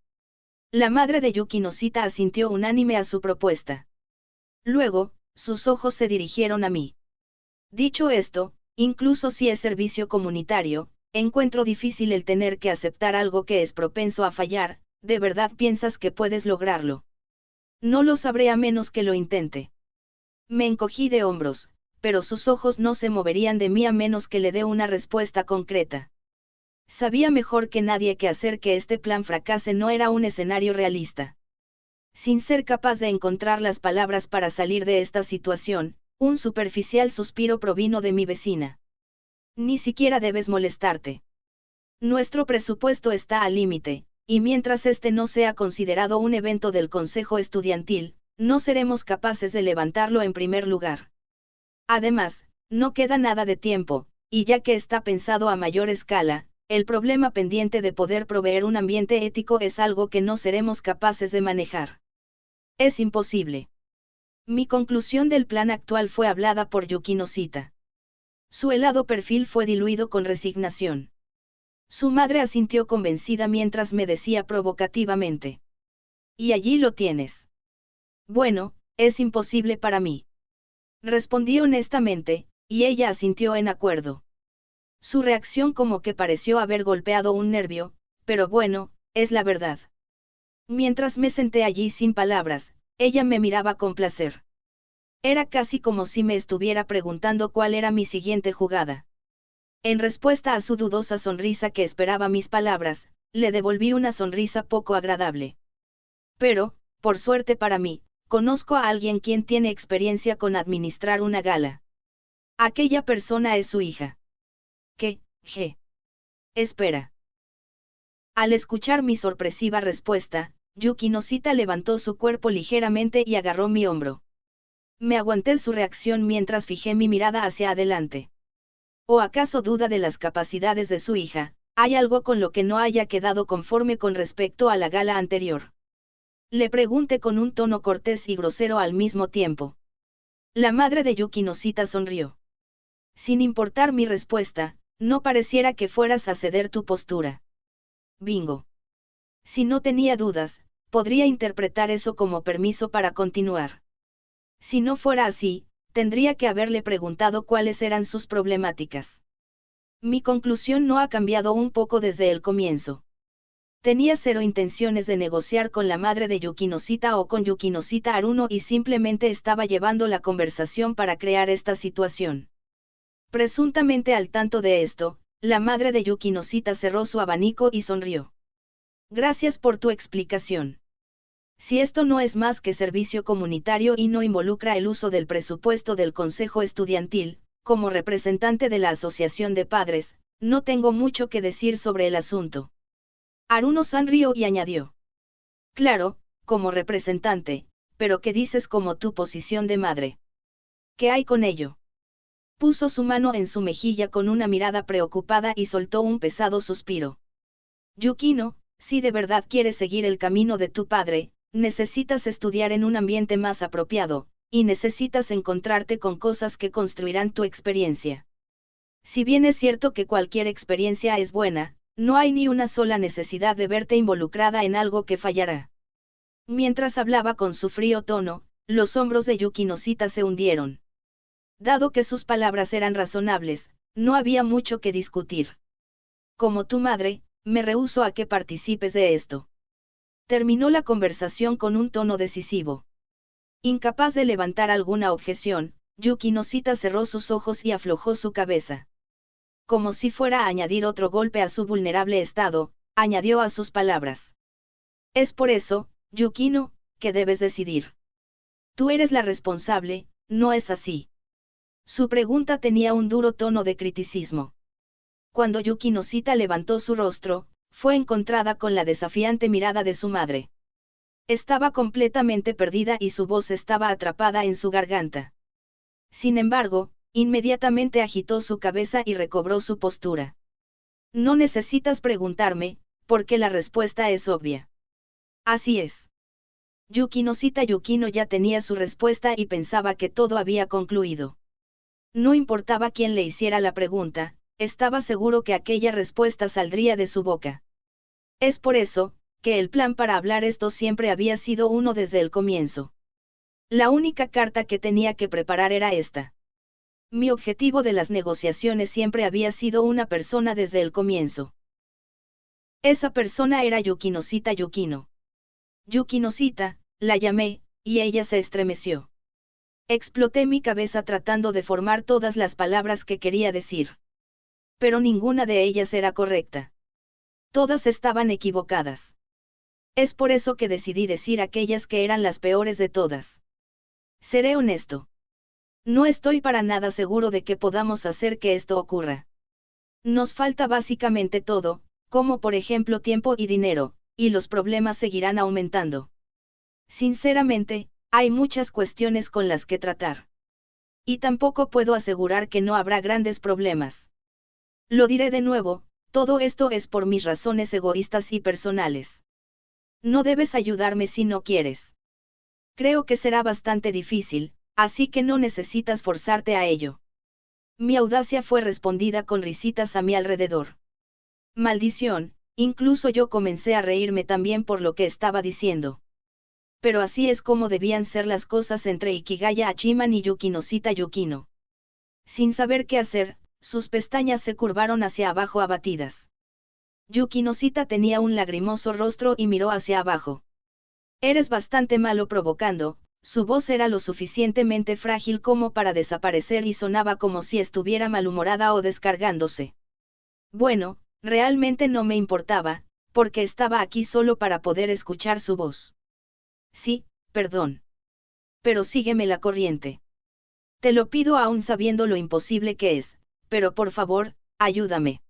A: La madre de Yukinosita asintió unánime a su propuesta. Luego, sus ojos se dirigieron a mí. Dicho esto, incluso si es servicio comunitario, encuentro difícil el tener que aceptar algo que es propenso a fallar. ¿De verdad piensas que puedes lograrlo? No lo sabré a menos que lo intente. Me encogí de hombros, pero sus ojos no se moverían de mí a menos que le dé una respuesta concreta. Sabía mejor que nadie que hacer que este plan fracase no era un escenario realista. Sin ser capaz de encontrar las palabras para salir de esta situación, un superficial suspiro provino de mi vecina. Ni siquiera debes molestarte. Nuestro presupuesto está al límite, y mientras este no sea considerado un evento del Consejo Estudiantil, no seremos capaces de levantarlo en primer lugar. Además, no queda nada de tiempo, y ya que está pensado a mayor escala, el problema pendiente de poder proveer un ambiente ético es algo que no seremos capaces de manejar. Es imposible. Mi conclusión del plan actual fue hablada por Yukinosita. Su helado perfil fue diluido con resignación. Su madre asintió convencida mientras me decía provocativamente. Y allí lo tienes. Bueno, es imposible para mí. Respondí honestamente, y ella asintió en acuerdo. Su reacción como que pareció haber golpeado un nervio, pero bueno, es la verdad. Mientras me senté allí sin palabras, ella me miraba con placer. Era casi como si me estuviera preguntando cuál era mi siguiente jugada. En respuesta a su dudosa sonrisa que esperaba mis palabras, le devolví una sonrisa poco agradable. Pero, por suerte para mí, conozco a alguien quien tiene experiencia con administrar una gala. Aquella persona es su hija. ¿Qué? Espera. Al escuchar mi sorpresiva respuesta, Yukinosita levantó su cuerpo ligeramente y agarró mi hombro. Me aguanté su reacción mientras fijé mi mirada hacia adelante. ¿O acaso duda de las capacidades de su hija? ¿Hay algo con lo que no haya quedado conforme con respecto a la gala anterior? Le pregunté con un tono cortés y grosero al mismo tiempo. La madre de Yukinosita sonrió. Sin importar mi respuesta, no pareciera que fueras a ceder tu postura. Bingo. Si no tenía dudas, podría interpretar eso como permiso para continuar. Si no fuera así, tendría que haberle preguntado cuáles eran sus problemáticas. Mi conclusión no ha cambiado un poco desde el comienzo. Tenía cero intenciones de negociar con la madre de Yukinosita o con Yukinosita Haruno y simplemente estaba llevando la conversación para crear esta situación. Presuntamente al tanto de esto, la madre de Yukinosita cerró su abanico y sonrió. Gracias por tu explicación. Si esto no es más que servicio comunitario y no involucra el uso del presupuesto del Consejo Estudiantil, como representante de la Asociación de Padres, no tengo mucho que decir sobre el asunto. Haruno-san rió y añadió. Claro, como representante, pero ¿qué dices como tu posición de madre? ¿Qué hay con ello? Puso su mano en su mejilla con una mirada preocupada y soltó un pesado suspiro. Yukino, si de verdad quieres seguir el camino de tu padre, necesitas estudiar en un ambiente más apropiado, y necesitas encontrarte con cosas que construirán tu experiencia. Si bien es cierto que cualquier experiencia es buena, no hay ni una sola necesidad de verte involucrada en algo que fallará. Mientras hablaba con su frío tono, los hombros de Yukinosita se hundieron. Dado que sus palabras eran razonables, no había mucho que discutir. Como tu madre, me rehúso a que participes de esto. Terminó la conversación con un tono decisivo. Incapaz de levantar alguna objeción, Yukinosita cerró sus ojos y aflojó su cabeza. Como si fuera a añadir otro golpe a su vulnerable estado, añadió a sus palabras. Es por eso, Yukino, que debes decidir. Tú eres la responsable, ¿no es así? Su pregunta tenía un duro tono de criticismo. Cuando Yukinosita levantó su rostro, fue encontrada con la desafiante mirada de su madre. Estaba completamente perdida y su voz estaba atrapada en su garganta. Sin embargo, inmediatamente agitó su cabeza y recobró su postura. No necesitas preguntarme, porque la respuesta es obvia. Así es. Yukinosita Yukino ya tenía su respuesta y pensaba que todo había concluido. No importaba quién le hiciera la pregunta, estaba seguro que aquella respuesta saldría de su boca. Es por eso, que el plan para hablar esto siempre había sido uno desde el comienzo. La única carta que tenía que preparar era esta. Mi objetivo de las negociaciones siempre había sido una persona desde el comienzo. Esa persona era Yukinosita Yukino. Yukinosita, la llamé, y ella se estremeció. Exploté mi cabeza tratando de formar todas las palabras que quería decir. Pero ninguna de ellas era correcta. Todas estaban equivocadas. Es por eso que decidí decir aquellas que eran las peores de todas. Seré honesto. No estoy para nada seguro de que podamos hacer que esto ocurra. Nos falta básicamente todo, como por ejemplo tiempo y dinero, y los problemas seguirán aumentando. Sinceramente, hay muchas cuestiones con las que tratar. Y tampoco puedo asegurar que no habrá grandes problemas. Lo diré de nuevo, todo esto es por mis razones egoístas y personales. No debes ayudarme si no quieres. Creo que será bastante difícil, así que no necesitas forzarte a ello. Mi audacia fue respondida con risitas a mi alrededor. Maldición, incluso yo comencé a reírme también por lo que estaba diciendo. Pero así es como debían ser las cosas entre Ikigaya Hachiman y Yukinosita Yukino. Sin saber qué hacer, sus pestañas se curvaron hacia abajo abatidas. Yukinosita tenía un lagrimoso rostro y miró hacia abajo. Eres bastante malo provocando, su voz era lo suficientemente frágil como para desaparecer y sonaba como si estuviera malhumorada o descargándose. Bueno, realmente no me importaba, porque estaba aquí solo para poder escuchar su voz. Sí, perdón. Pero sígueme la corriente. Te lo pido aún sabiendo lo imposible que es, pero por favor, ayúdame.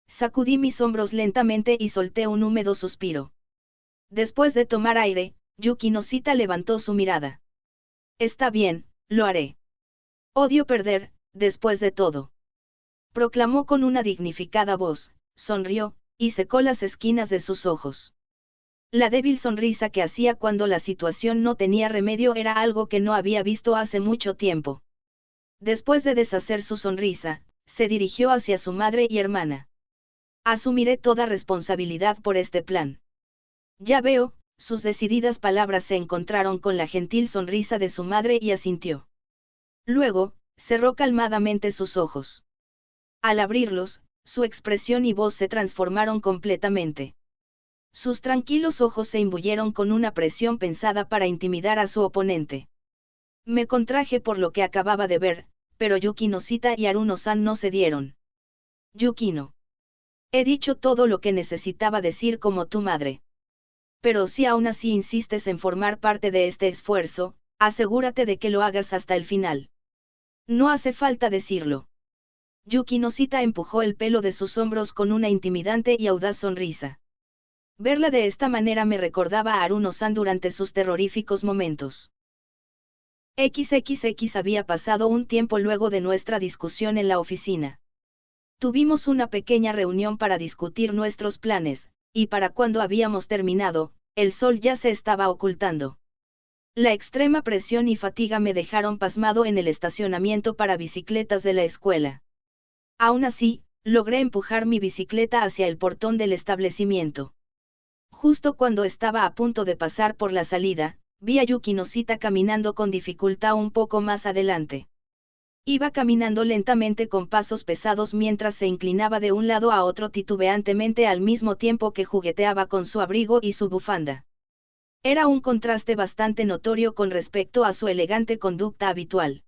A: Sacudí mis hombros lentamente y solté un húmedo suspiro. Después de tomar aire, Yukinosita levantó su mirada. Está bien, lo haré. Odio perder, después de todo. Proclamó con una dignificada voz, sonrió, y secó las esquinas de sus ojos. La débil sonrisa que hacía cuando la situación no tenía remedio era algo que no había visto hace mucho tiempo. Después de deshacer su sonrisa, se dirigió hacia su madre y hermana. Asumiré toda responsabilidad por este plan. Ya veo, sus decididas palabras se encontraron con la gentil sonrisa de su madre y asintió. Luego, cerró calmadamente sus ojos. Al abrirlos, su expresión y voz se transformaron completamente. Sus tranquilos ojos se imbuyeron con una presión pensada para intimidar a su oponente. Me contraje por lo que acababa de ver, pero Yukinosita y Haruno-san no cedieron. Yukino. He dicho todo lo que necesitaba decir como tu madre. Pero si aún así insistes en formar parte de este esfuerzo, asegúrate de que lo hagas hasta el final. No hace falta decirlo. Yukinosita empujó el pelo de sus hombros con una intimidante y audaz sonrisa. Verla de esta manera me recordaba a Haruno-san durante sus terroríficos momentos. XXX había pasado un tiempo luego de nuestra discusión en la oficina. Tuvimos una pequeña reunión para discutir nuestros planes, y para cuando habíamos terminado, el sol ya se estaba ocultando. La extrema presión y fatiga me dejaron pasmado en el estacionamiento para bicicletas de la escuela. Aún así, logré empujar mi bicicleta hacia el portón del establecimiento. Justo cuando estaba a punto de pasar por la salida, vi a Yukinosita caminando con dificultad un poco más adelante. Iba caminando lentamente con pasos pesados mientras se inclinaba de un lado a otro titubeantemente al mismo tiempo que jugueteaba con su abrigo y su bufanda. Era un contraste bastante notorio con respecto a su elegante conducta habitual.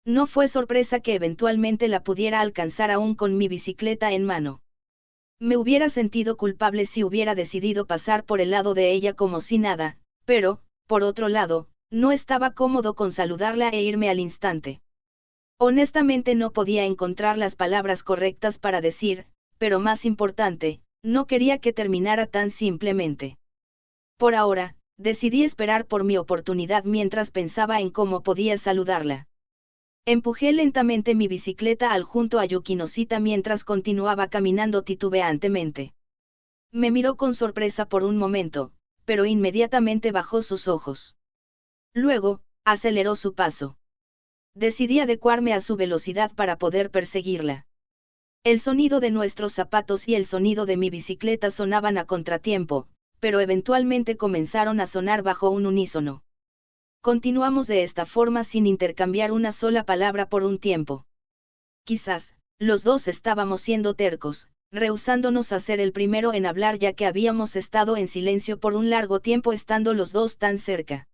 A: No fue sorpresa que eventualmente la pudiera alcanzar aún con mi bicicleta en mano. Me hubiera sentido culpable si hubiera decidido pasar por el lado de ella como si nada, pero, por otro lado, no estaba cómodo con saludarla e irme al instante. Honestamente no podía encontrar las palabras correctas para decir, pero más importante, no quería que terminara tan simplemente. Por ahora, decidí esperar por mi oportunidad mientras pensaba en cómo podía saludarla. Empujé lentamente mi bicicleta al junto a Yukinosita mientras continuaba caminando titubeantemente. Me miró con sorpresa por un momento, pero inmediatamente bajó sus ojos. Luego, aceleró su paso. Decidí adecuarme a su velocidad para poder perseguirla. El sonido de nuestros zapatos y el sonido de mi bicicleta sonaban a contratiempo, pero eventualmente comenzaron a sonar bajo un unísono. Continuamos de esta forma sin intercambiar una sola palabra por un tiempo. Quizás, los dos estábamos siendo tercos, rehusándonos a ser el primero en hablar ya que habíamos estado en silencio por un largo tiempo estando los dos tan cerca.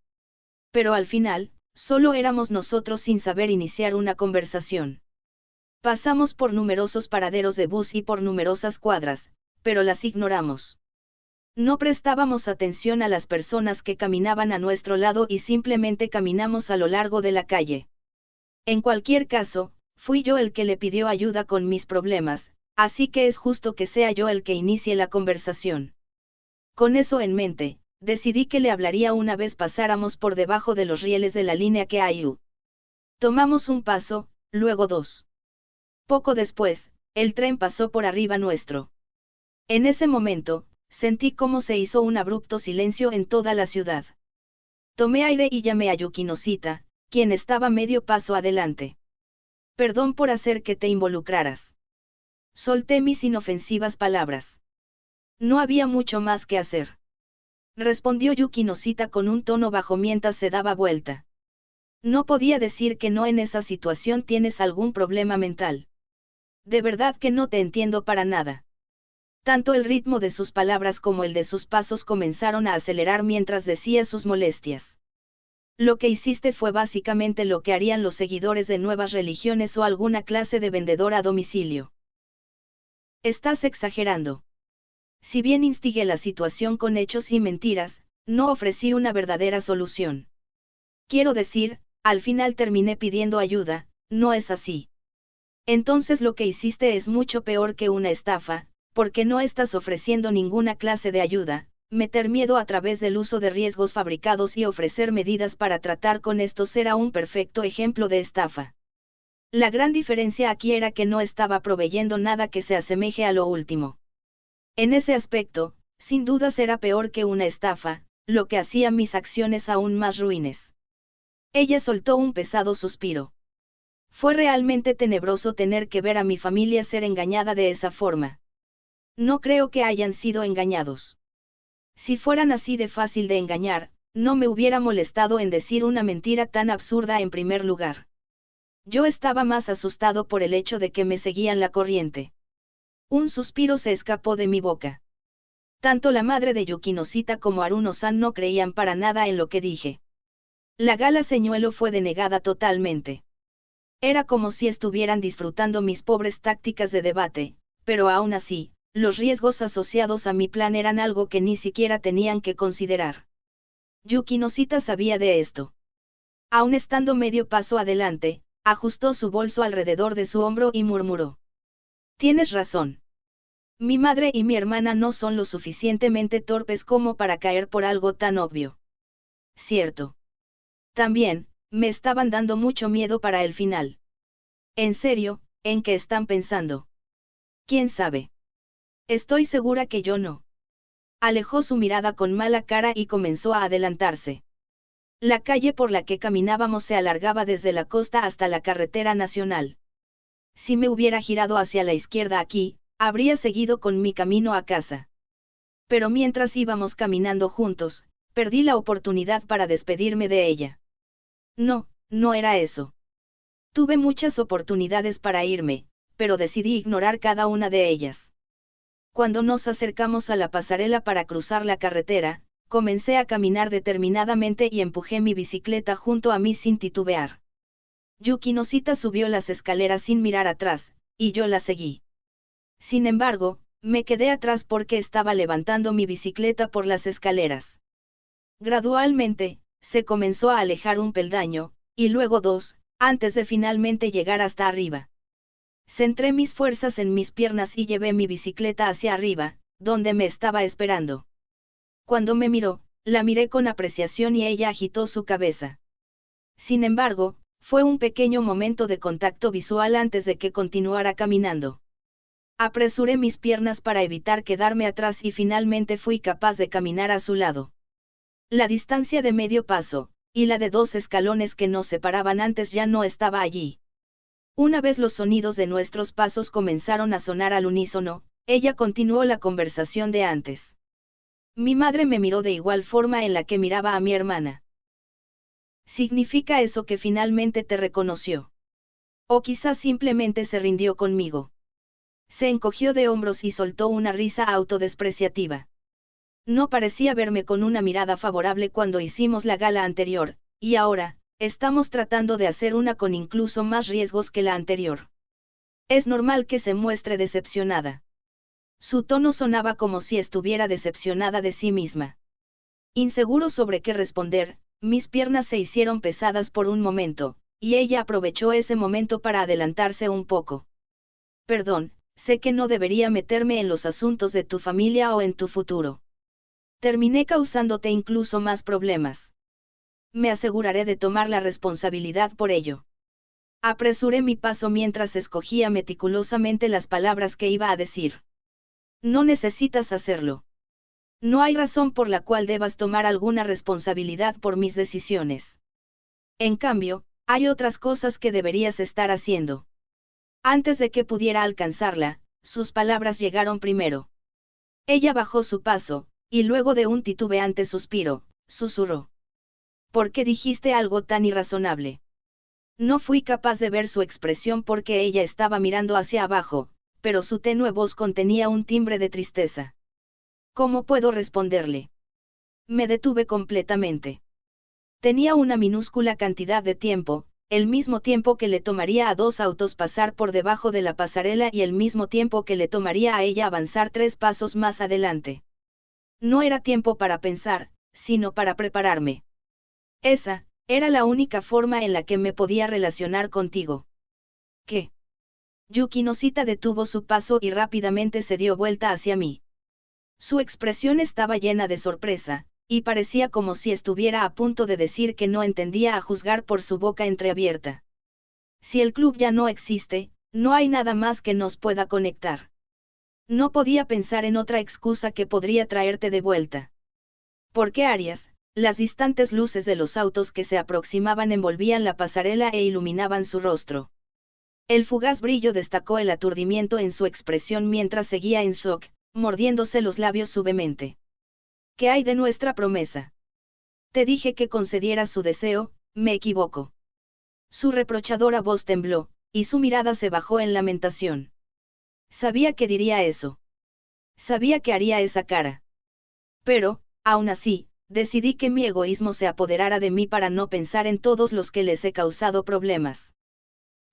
A: Pero al final, solo éramos nosotros sin saber iniciar una conversación. Pasamos por numerosos paraderos de bus y por numerosas cuadras, pero las ignoramos. No prestábamos atención a las personas que caminaban a nuestro lado y simplemente caminamos a lo largo de la calle. En cualquier caso, fui yo el que le pidió ayuda con mis problemas, así que es justo que sea yo el que inicie la conversación. Con eso en mente, decidí que le hablaría una vez pasáramos por debajo de los rieles de la línea que hay. Tomamos un paso, luego dos. Poco después, el tren pasó por arriba nuestro. En ese momento, sentí cómo se hizo un abrupto silencio en toda la ciudad. Tomé aire y llamé a Yukinosita, quien estaba medio paso adelante. Perdón por hacer que te involucraras. Solté mis inofensivas palabras. No había mucho más que hacer. Respondió Yukinosita con un tono bajo mientras se daba vuelta. No podía decir que no en esa situación tienes algún problema mental. De verdad que no te entiendo para nada. Tanto el ritmo de sus palabras como el de sus pasos comenzaron a acelerar mientras decía sus molestias. Lo que hiciste fue básicamente lo que harían los seguidores de nuevas religiones o alguna clase de vendedor a domicilio. Estás exagerando. Si bien instigué la situación con hechos y mentiras, no ofrecí una verdadera solución. Quiero decir, al final terminé pidiendo ayuda, ¿no es así? Entonces lo que hiciste es mucho peor que una estafa, porque no estás ofreciendo ninguna clase de ayuda, meter miedo a través del uso de riesgos fabricados y ofrecer medidas para tratar con estos era un perfecto ejemplo de estafa. La gran diferencia aquí era que no estaba proveyendo nada que se asemeje a lo último. En ese aspecto, sin dudas era peor que una estafa, lo que hacía mis acciones aún más ruines. Ella soltó un pesado suspiro. Fue realmente tenebroso tener que ver a mi familia ser engañada de esa forma. No creo que hayan sido engañados. Si fueran así de fácil de engañar, no me hubiera molestado en decir una mentira tan absurda en primer lugar. Yo estaba más asustado por el hecho de que me seguían la corriente. Un suspiro se escapó de mi boca. Tanto la madre de Yukinosita como Aruno-san no creían para nada en lo que dije. La gala señuelo fue denegada totalmente. Era como si estuvieran disfrutando mis pobres tácticas de debate, pero aún así, los riesgos asociados a mi plan eran algo que ni siquiera tenían que considerar. Yukinosita sabía de esto. Aún estando medio paso adelante, ajustó su bolso alrededor de su hombro y murmuró. Tienes razón. Mi madre y mi hermana no son lo suficientemente torpes como para caer por algo tan obvio. Cierto. También, me estaban dando mucho miedo para el final. En serio, ¿en qué están pensando? ¿Quién sabe? Estoy segura que yo no. Alejó su mirada con mala cara y comenzó a adelantarse. La calle por la que caminábamos se alargaba desde la costa hasta la carretera nacional. Si me hubiera girado hacia la izquierda aquí, habría seguido con mi camino a casa. Pero mientras íbamos caminando juntos, perdí la oportunidad para despedirme de ella. No, no era eso. Tuve muchas oportunidades para irme, pero decidí ignorar cada una de ellas. Cuando nos acercamos a la pasarela para cruzar la carretera, comencé a caminar determinadamente y empujé mi bicicleta junto a mí sin titubear. Yukinosita subió las escaleras sin mirar atrás, y yo la seguí. Sin embargo, me quedé atrás porque estaba levantando mi bicicleta por las escaleras. Gradualmente, se comenzó a alejar un peldaño, y luego dos, antes de finalmente llegar hasta arriba. Centré mis fuerzas en mis piernas y llevé mi bicicleta hacia arriba, donde me estaba esperando. Cuando me miró, la miré con apreciación y ella agitó su cabeza. Sin embargo, fue un pequeño momento de contacto visual antes de que continuara caminando. Apresuré mis piernas para evitar quedarme atrás y finalmente fui capaz de caminar a su lado. La distancia de medio paso, y la de 2 escalones que nos separaban antes ya no estaba allí. Una vez los sonidos de nuestros pasos comenzaron a sonar al unísono, ella continuó la conversación de antes. Mi madre me miró de igual forma en la que miraba a mi hermana. ¿Significa eso que finalmente te reconoció? O quizás simplemente se rindió conmigo. Se encogió de hombros y soltó una risa autodespreciativa. No parecía verme con una mirada favorable cuando hicimos la gala anterior, y ahora, estamos tratando de hacer una con incluso más riesgos que la anterior. Es normal que se muestre decepcionada. Su tono sonaba como si estuviera decepcionada de sí misma. Inseguro sobre qué responder, mis piernas se hicieron pesadas por un momento, y ella aprovechó ese momento para adelantarse un poco. Perdón, sé que no debería meterme en los asuntos de tu familia o en tu futuro. Terminé causándote incluso más problemas. Me aseguraré de tomar la responsabilidad por ello. Apresuré mi paso mientras escogía meticulosamente las palabras que iba a decir. No necesitas hacerlo. No hay razón por la cual debas tomar alguna responsabilidad por mis decisiones. En cambio, hay otras cosas que deberías estar haciendo. Antes de que pudiera alcanzarla, sus palabras llegaron primero. Ella bajó su paso, y luego de un titubeante suspiro, susurró. ¿Por qué dijiste algo tan irrazonable? No fui capaz de ver su expresión porque ella estaba mirando hacia abajo, pero su tenue voz contenía un timbre de tristeza. ¿Cómo puedo responderle? Me detuve completamente. Tenía una minúscula cantidad de tiempo, el mismo tiempo que le tomaría a 2 autos pasar por debajo de la pasarela y el mismo tiempo que le tomaría a ella avanzar 3 pasos más adelante. No era tiempo para pensar, sino para prepararme. Esa, era la única forma en la que me podía relacionar contigo. ¿Qué? Yukinosita detuvo su paso y rápidamente se dio vuelta hacia mí. Su expresión estaba llena de sorpresa, y parecía como si estuviera a punto de decir que no entendía a juzgar por su boca entreabierta. Si el club ya no existe, no hay nada más que nos pueda conectar. No podía pensar en otra excusa que podría traerte de vuelta. ¿Por qué Arias? Las distantes luces de los autos que se aproximaban envolvían la pasarela e iluminaban su rostro. El fugaz brillo destacó el aturdimiento en su expresión mientras seguía en shock, mordiéndose los labios suavemente. ¿Qué hay de nuestra promesa? Te dije que concedieras su deseo, me equivoco. Su reprochadora voz tembló, y su mirada se bajó en lamentación. Sabía que diría eso. Sabía que haría esa cara. Pero, aún así, decidí que mi egoísmo se apoderara de mí para no pensar en todos los que les he causado problemas.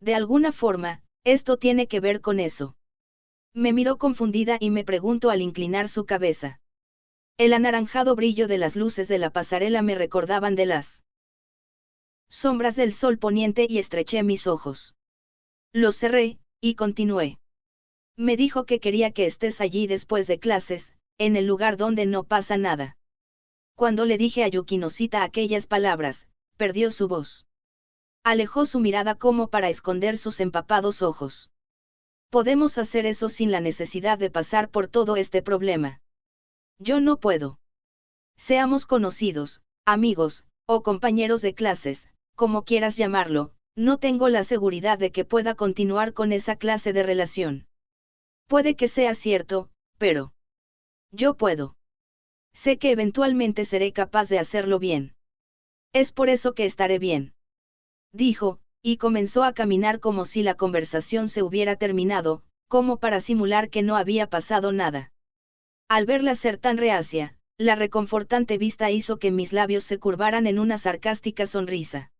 A: De alguna forma, esto tiene que ver con eso. Me miró confundida y me preguntó al inclinar su cabeza. El anaranjado brillo de las luces de la pasarela me recordaban de las sombras del sol poniente y estreché mis ojos. Los cerré, y continué. Me dijo que quería que estés allí después de clases, en el lugar donde no pasa nada. Cuando le dije a Yukinosita aquellas palabras, perdió su voz. Alejó su mirada como para esconder sus empapados ojos. Podemos hacer eso sin la necesidad de pasar por todo este problema. Yo no puedo. Seamos conocidos, amigos, o compañeros de clases, como quieras llamarlo, no tengo la seguridad de que pueda continuar con esa clase de relación. Puede que sea cierto, pero yo puedo. Sé que eventualmente seré capaz de hacerlo bien. Es por eso que estaré bien. Dijo, y comenzó a caminar como si la conversación se hubiera terminado, como para simular que no había pasado nada. Al verla ser tan reacia, la reconfortante vista hizo que mis labios se curvaran en una sarcástica sonrisa.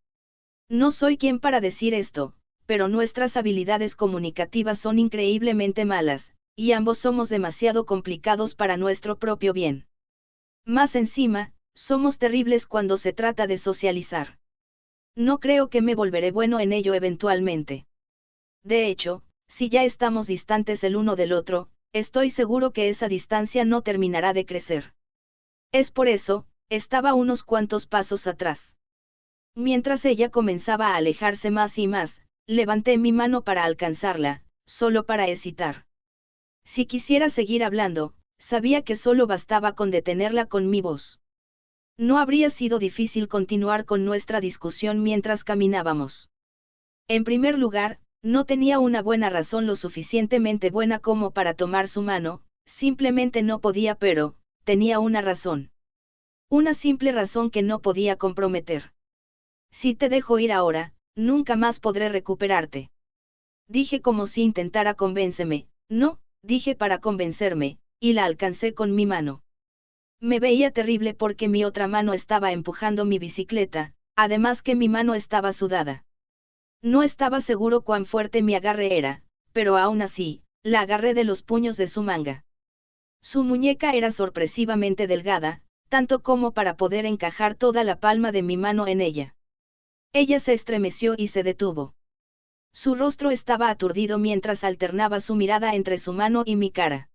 A: No soy quien para decir esto, pero nuestras habilidades comunicativas son increíblemente malas, y ambos somos demasiado complicados para nuestro propio bien. Más encima, somos terribles cuando se trata de socializar. No creo que me volveré bueno en ello eventualmente. De hecho, si ya estamos distantes el uno del otro, estoy seguro que esa distancia no terminará de crecer. Es por eso, estaba unos cuantos pasos atrás. Mientras ella comenzaba a alejarse más y más, levanté mi mano para alcanzarla, solo para hesitar. Si quisiera seguir hablando, sabía que solo bastaba con detenerla con mi voz. No habría sido difícil continuar con nuestra discusión mientras caminábamos. En primer lugar, no tenía una buena razón lo suficientemente buena como para tomar su mano, simplemente no podía, pero, tenía una razón. Una simple razón que no podía comprometer. Si te dejo ir ahora, nunca más podré recuperarte. Dije como si intentara convénceme, no, dije para convencerme, y la alcancé con mi mano. Me veía terrible porque mi otra mano estaba empujando mi bicicleta, además que mi mano estaba sudada. No estaba seguro cuán fuerte mi agarre era, pero aún así, la agarré de los puños de su manga. Su muñeca era sorpresivamente delgada, tanto como para poder encajar toda la palma de mi mano en ella. Ella se estremeció y se detuvo. Su rostro estaba aturdido mientras alternaba su mirada entre su mano y mi cara.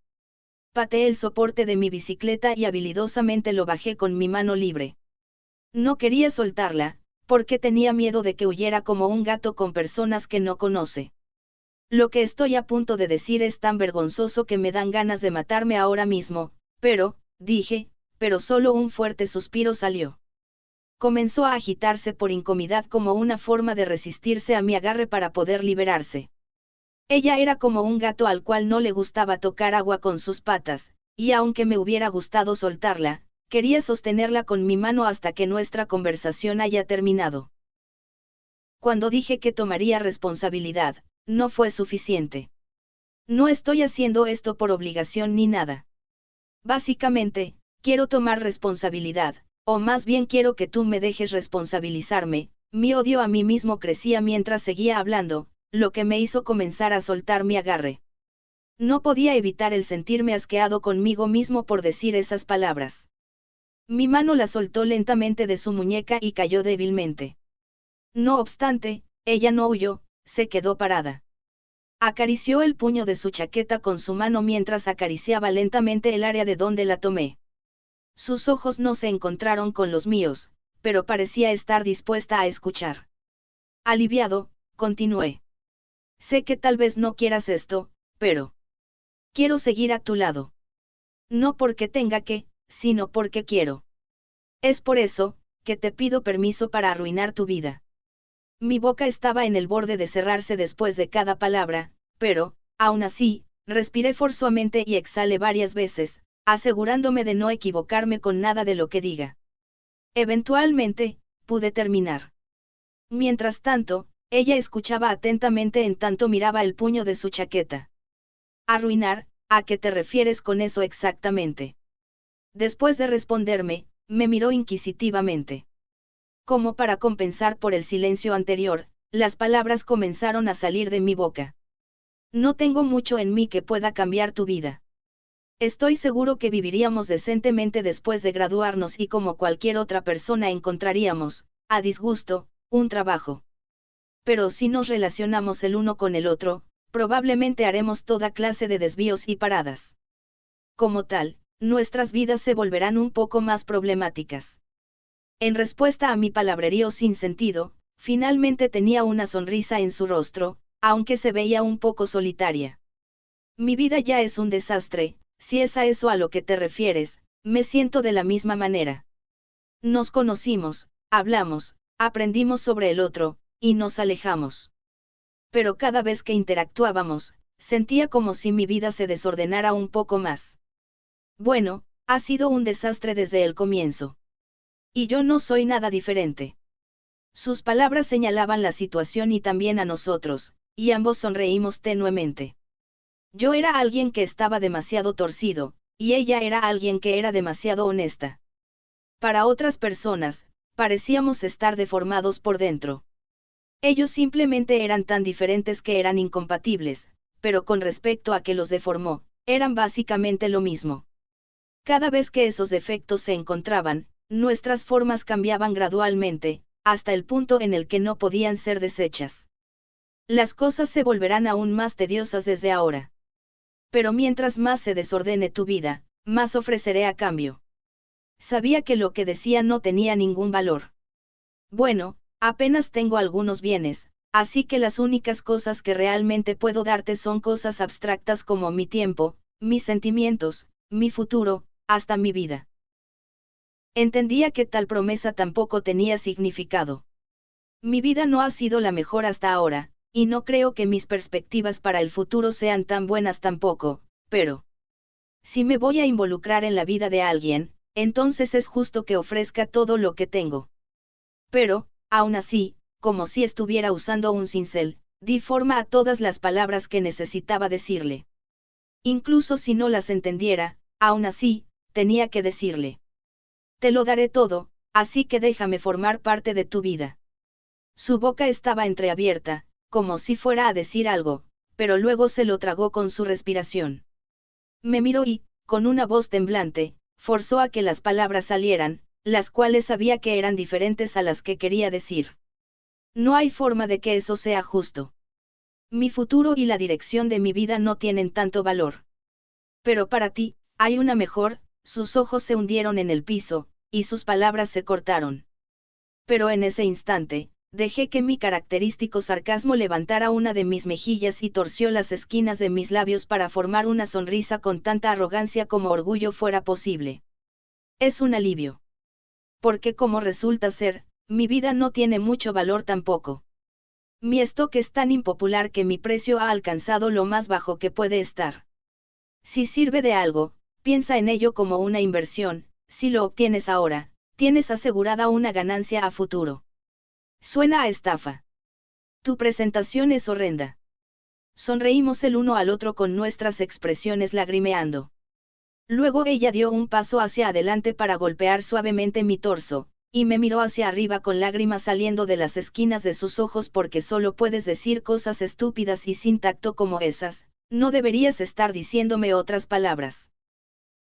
A: Pateé el soporte de mi bicicleta y habilidosamente lo bajé con mi mano libre. No quería soltarla, porque tenía miedo de que huyera como un gato con personas que no conoce. Lo que estoy a punto de decir es tan vergonzoso que me dan ganas de matarme ahora mismo, dije, pero solo un fuerte suspiro salió. Comenzó a agitarse por incomodidad como una forma de resistirse a mi agarre para poder liberarse. Ella era como un gato al cual no le gustaba tocar agua con sus patas, y aunque me hubiera gustado soltarla, quería sostenerla con mi mano hasta que nuestra conversación haya terminado. Cuando dije que tomaría responsabilidad, no fue suficiente. No estoy haciendo esto por obligación ni nada. Básicamente, quiero tomar responsabilidad, o más bien quiero que tú me dejes responsabilizarme. Mi odio a mí mismo crecía mientras seguía hablando, lo que me hizo comenzar a soltar mi agarre. No podía evitar el sentirme asqueado conmigo mismo por decir esas palabras. Mi mano la soltó lentamente de su muñeca y cayó débilmente. No obstante, ella no huyó, se quedó parada. Acarició el puño de su chaqueta con su mano mientras acariciaba lentamente el área de donde la tomé. Sus ojos no se encontraron con los míos, pero parecía estar dispuesta a escuchar. Aliviado, continué. Sé que tal vez no quieras esto, pero quiero seguir a tu lado. No porque tenga que, sino porque quiero. Es por eso, que te pido permiso para arruinar tu vida. Mi boca estaba en el borde de cerrarse después de cada palabra, pero, aún así, respiré forzosamente y exhalé varias veces, asegurándome de no equivocarme con nada de lo que diga. Eventualmente, pude terminar. Mientras tanto, ella escuchaba atentamente en tanto miraba el puño de su chaqueta. Arruinar, ¿a qué te refieres con eso exactamente? Después de responderme, me miró inquisitivamente. Como para compensar por el silencio anterior, las palabras comenzaron a salir de mi boca. No tengo mucho en mí que pueda cambiar tu vida. Estoy seguro que viviríamos decentemente después de graduarnos y como cualquier otra persona encontraríamos, a disgusto, un trabajo. Pero si nos relacionamos el uno con el otro, probablemente haremos toda clase de desvíos y paradas. Como tal, nuestras vidas se volverán un poco más problemáticas. En respuesta a mi palabrerío sin sentido, finalmente tenía una sonrisa en su rostro, aunque se veía un poco solitaria. Mi vida ya es un desastre, si es a eso a lo que te refieres, me siento de la misma manera. Nos conocimos, hablamos, aprendimos sobre el otro, y nos alejamos. Pero cada vez que interactuábamos, sentía como si mi vida se desordenara un poco más. Bueno, ha sido un desastre desde el comienzo. Y yo no soy nada diferente. Sus palabras señalaban la situación y también a nosotros, y ambos sonreímos tenuemente. Yo era alguien que estaba demasiado torcido, y ella era alguien que era demasiado honesta. Para otras personas, parecíamos estar deformados por dentro. Ellos simplemente eran tan diferentes que eran incompatibles, pero con respecto a que los deformó, eran básicamente lo mismo. Cada vez que esos defectos se encontraban, nuestras formas cambiaban gradualmente, hasta el punto en el que no podían ser deshechas. Las cosas se volverán aún más tediosas desde ahora. Pero mientras más se desordene tu vida, más ofreceré a cambio. Sabía que lo que decía no tenía ningún valor. Bueno, apenas tengo algunos bienes, así que las únicas cosas que realmente puedo darte son cosas abstractas como mi tiempo, mis sentimientos, mi futuro, hasta mi vida. Entendía que tal promesa tampoco tenía significado. Mi vida no ha sido la mejor hasta ahora, y no creo que mis perspectivas para el futuro sean tan buenas tampoco, pero Si me voy a involucrar en la vida de alguien, entonces es justo que ofrezca todo lo que tengo. Pero, aún así, como si estuviera usando un cincel, di forma a todas las palabras que necesitaba decirle. Incluso si no las entendiera, aún así, tenía que decirle. Te lo daré todo, así que déjame formar parte de tu vida. Su boca estaba entreabierta, como si fuera a decir algo, pero luego se lo tragó con su respiración. Me miró y, con una voz temblante, forzó a que las palabras salieran, las cuales sabía que eran diferentes a las que quería decir. No hay forma de que eso sea justo. Mi futuro y la dirección de mi vida no tienen tanto valor. Pero para ti, hay una mejor. Sus ojos se hundieron en el piso, y sus palabras se cortaron. Pero en ese instante, dejé que mi característico sarcasmo levantara una de mis mejillas y torció las esquinas de mis labios para formar una sonrisa con tanta arrogancia como orgullo fuera posible. Es un alivio. Porque como resulta ser, mi vida no tiene mucho valor tampoco. Mi stock es tan impopular que mi precio ha alcanzado lo más bajo que puede estar. Si sirve de algo, piensa en ello como una inversión. Si lo obtienes ahora, tienes asegurada una ganancia a futuro. Suena a estafa. Tu presentación es horrenda. Sonreímos el uno al otro con nuestras expresiones lagrimeando. Luego ella dio un paso hacia adelante para golpear suavemente mi torso, y me miró hacia arriba con lágrimas saliendo de las esquinas de sus ojos porque solo puedes decir cosas estúpidas y sin tacto como esas, no deberías estar diciéndome otras palabras.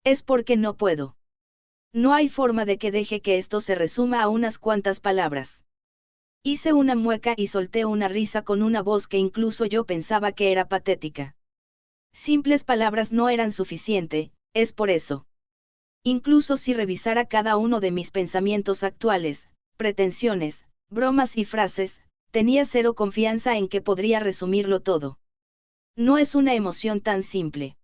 A: Es porque no puedo. No hay forma de que deje que esto se resuma a unas cuantas palabras. Hice una mueca y solté una risa con una voz que incluso yo pensaba que era patética. Simples palabras no eran suficiente, es por eso. Incluso si revisara cada uno de mis pensamientos actuales, pretensiones, bromas y frases, tenía cero confianza en que podría resumirlo todo. No es una emoción tan simple.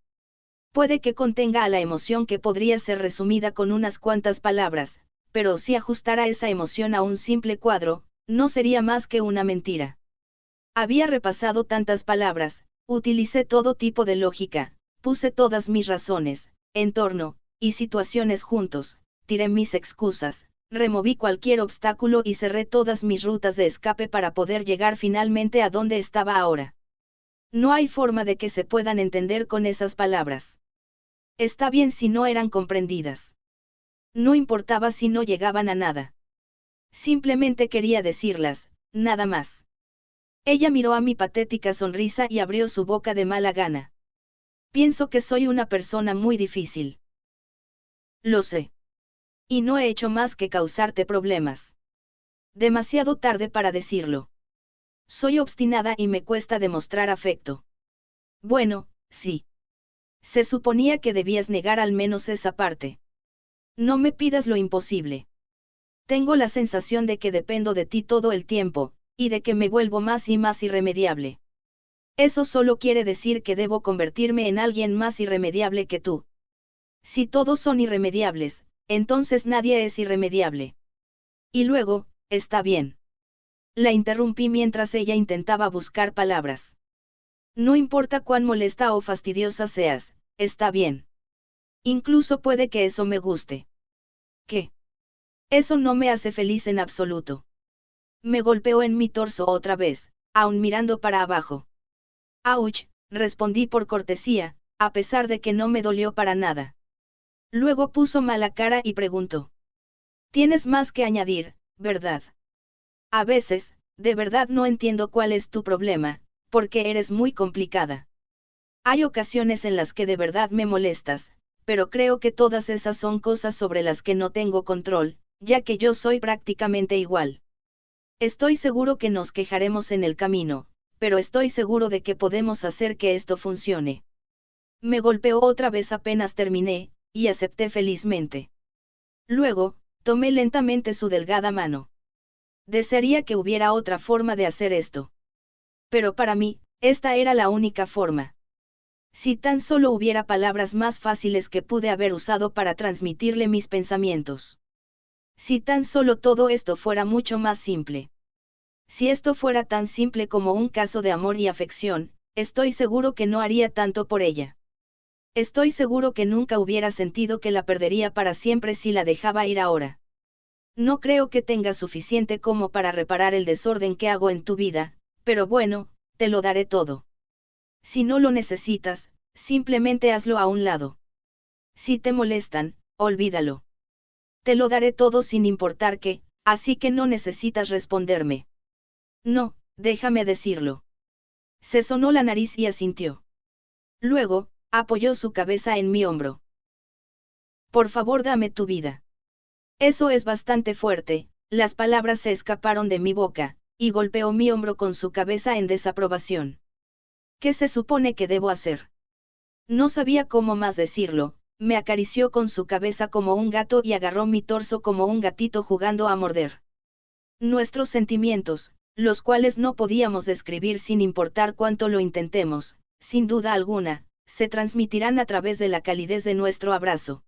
A: Puede que contenga a la emoción que podría ser resumida con unas cuantas palabras, pero si ajustara esa emoción a un simple cuadro, no sería más que una mentira. Había repasado tantas palabras, utilicé todo tipo de lógica, puse todas mis razones, entorno, y situaciones juntos, tiré mis excusas, removí cualquier obstáculo y cerré todas mis rutas de escape para poder llegar finalmente a donde estaba ahora. No hay forma de que se puedan entender con esas palabras. Está bien si no eran comprendidas. No importaba si no llegaban a nada. Simplemente quería decirlas, nada más. Ella miró a mi patética sonrisa y abrió su boca de mala gana. Pienso que soy una persona muy difícil. Lo sé. Y no he hecho más que causarte problemas. Demasiado tarde para decirlo. Soy obstinada y me cuesta demostrar afecto. Bueno, sí. Se suponía que debías negar al menos esa parte. No me pidas lo imposible. Tengo la sensación de que dependo de ti todo el tiempo, y de que me vuelvo más y más irremediable. Eso solo quiere decir que debo convertirme en alguien más irremediable que tú. Si todos son irremediables, entonces nadie es irremediable. Y luego, está bien. La interrumpí mientras ella intentaba buscar palabras. No importa cuán molesta o fastidiosa seas, está bien. Incluso puede que eso me guste. ¿Qué? Eso no me hace feliz en absoluto. Me golpeó en mi torso otra vez, aún mirando para abajo. «Auch», respondí por cortesía, a pesar de que no me dolió para nada. Luego puso mala cara y preguntó. «Tienes más que añadir, ¿verdad? A veces, de verdad no entiendo cuál es tu problema, porque eres muy complicada. Hay ocasiones en las que de verdad me molestas, pero creo que todas esas son cosas sobre las que no tengo control, ya que yo soy prácticamente igual. Estoy seguro que nos quejaremos en el camino, pero estoy seguro de que podemos hacer que esto funcione». Me golpeó otra vez apenas terminé, y acepté felizmente. Luego, tomé lentamente su delgada mano. Desearía que hubiera otra forma de hacer esto. Pero para mí, esta era la única forma. Si tan solo hubiera palabras más fáciles que pude haber usado para transmitirle mis pensamientos. Si tan solo todo esto fuera mucho más simple. Si esto fuera tan simple como un caso de amor y afección, estoy seguro que no haría tanto por ella. Estoy seguro que nunca hubiera sentido que la perdería para siempre si la dejaba ir ahora. No creo que tenga suficiente como para reparar el desorden que hago en tu vida, pero bueno, te lo daré todo. Si no lo necesitas, simplemente hazlo a un lado. Si te molestan, olvídalo. Te lo daré todo sin importar qué, así que no necesitas responderme. No, déjame decirlo. Se sonó la nariz y asintió. Luego, apoyó su cabeza en mi hombro. Por favor, dame tu vida. Eso es bastante fuerte, las palabras se escaparon de mi boca, y golpeó mi hombro con su cabeza en desaprobación. ¿Qué se supone que debo hacer? No sabía cómo más decirlo, me acarició con su cabeza como un gato y agarró mi torso como un gatito jugando a morder. Nuestros sentimientos, los cuales no podíamos describir sin importar cuánto lo intentemos, sin duda alguna, se transmitirán a través de la calidez de nuestro abrazo.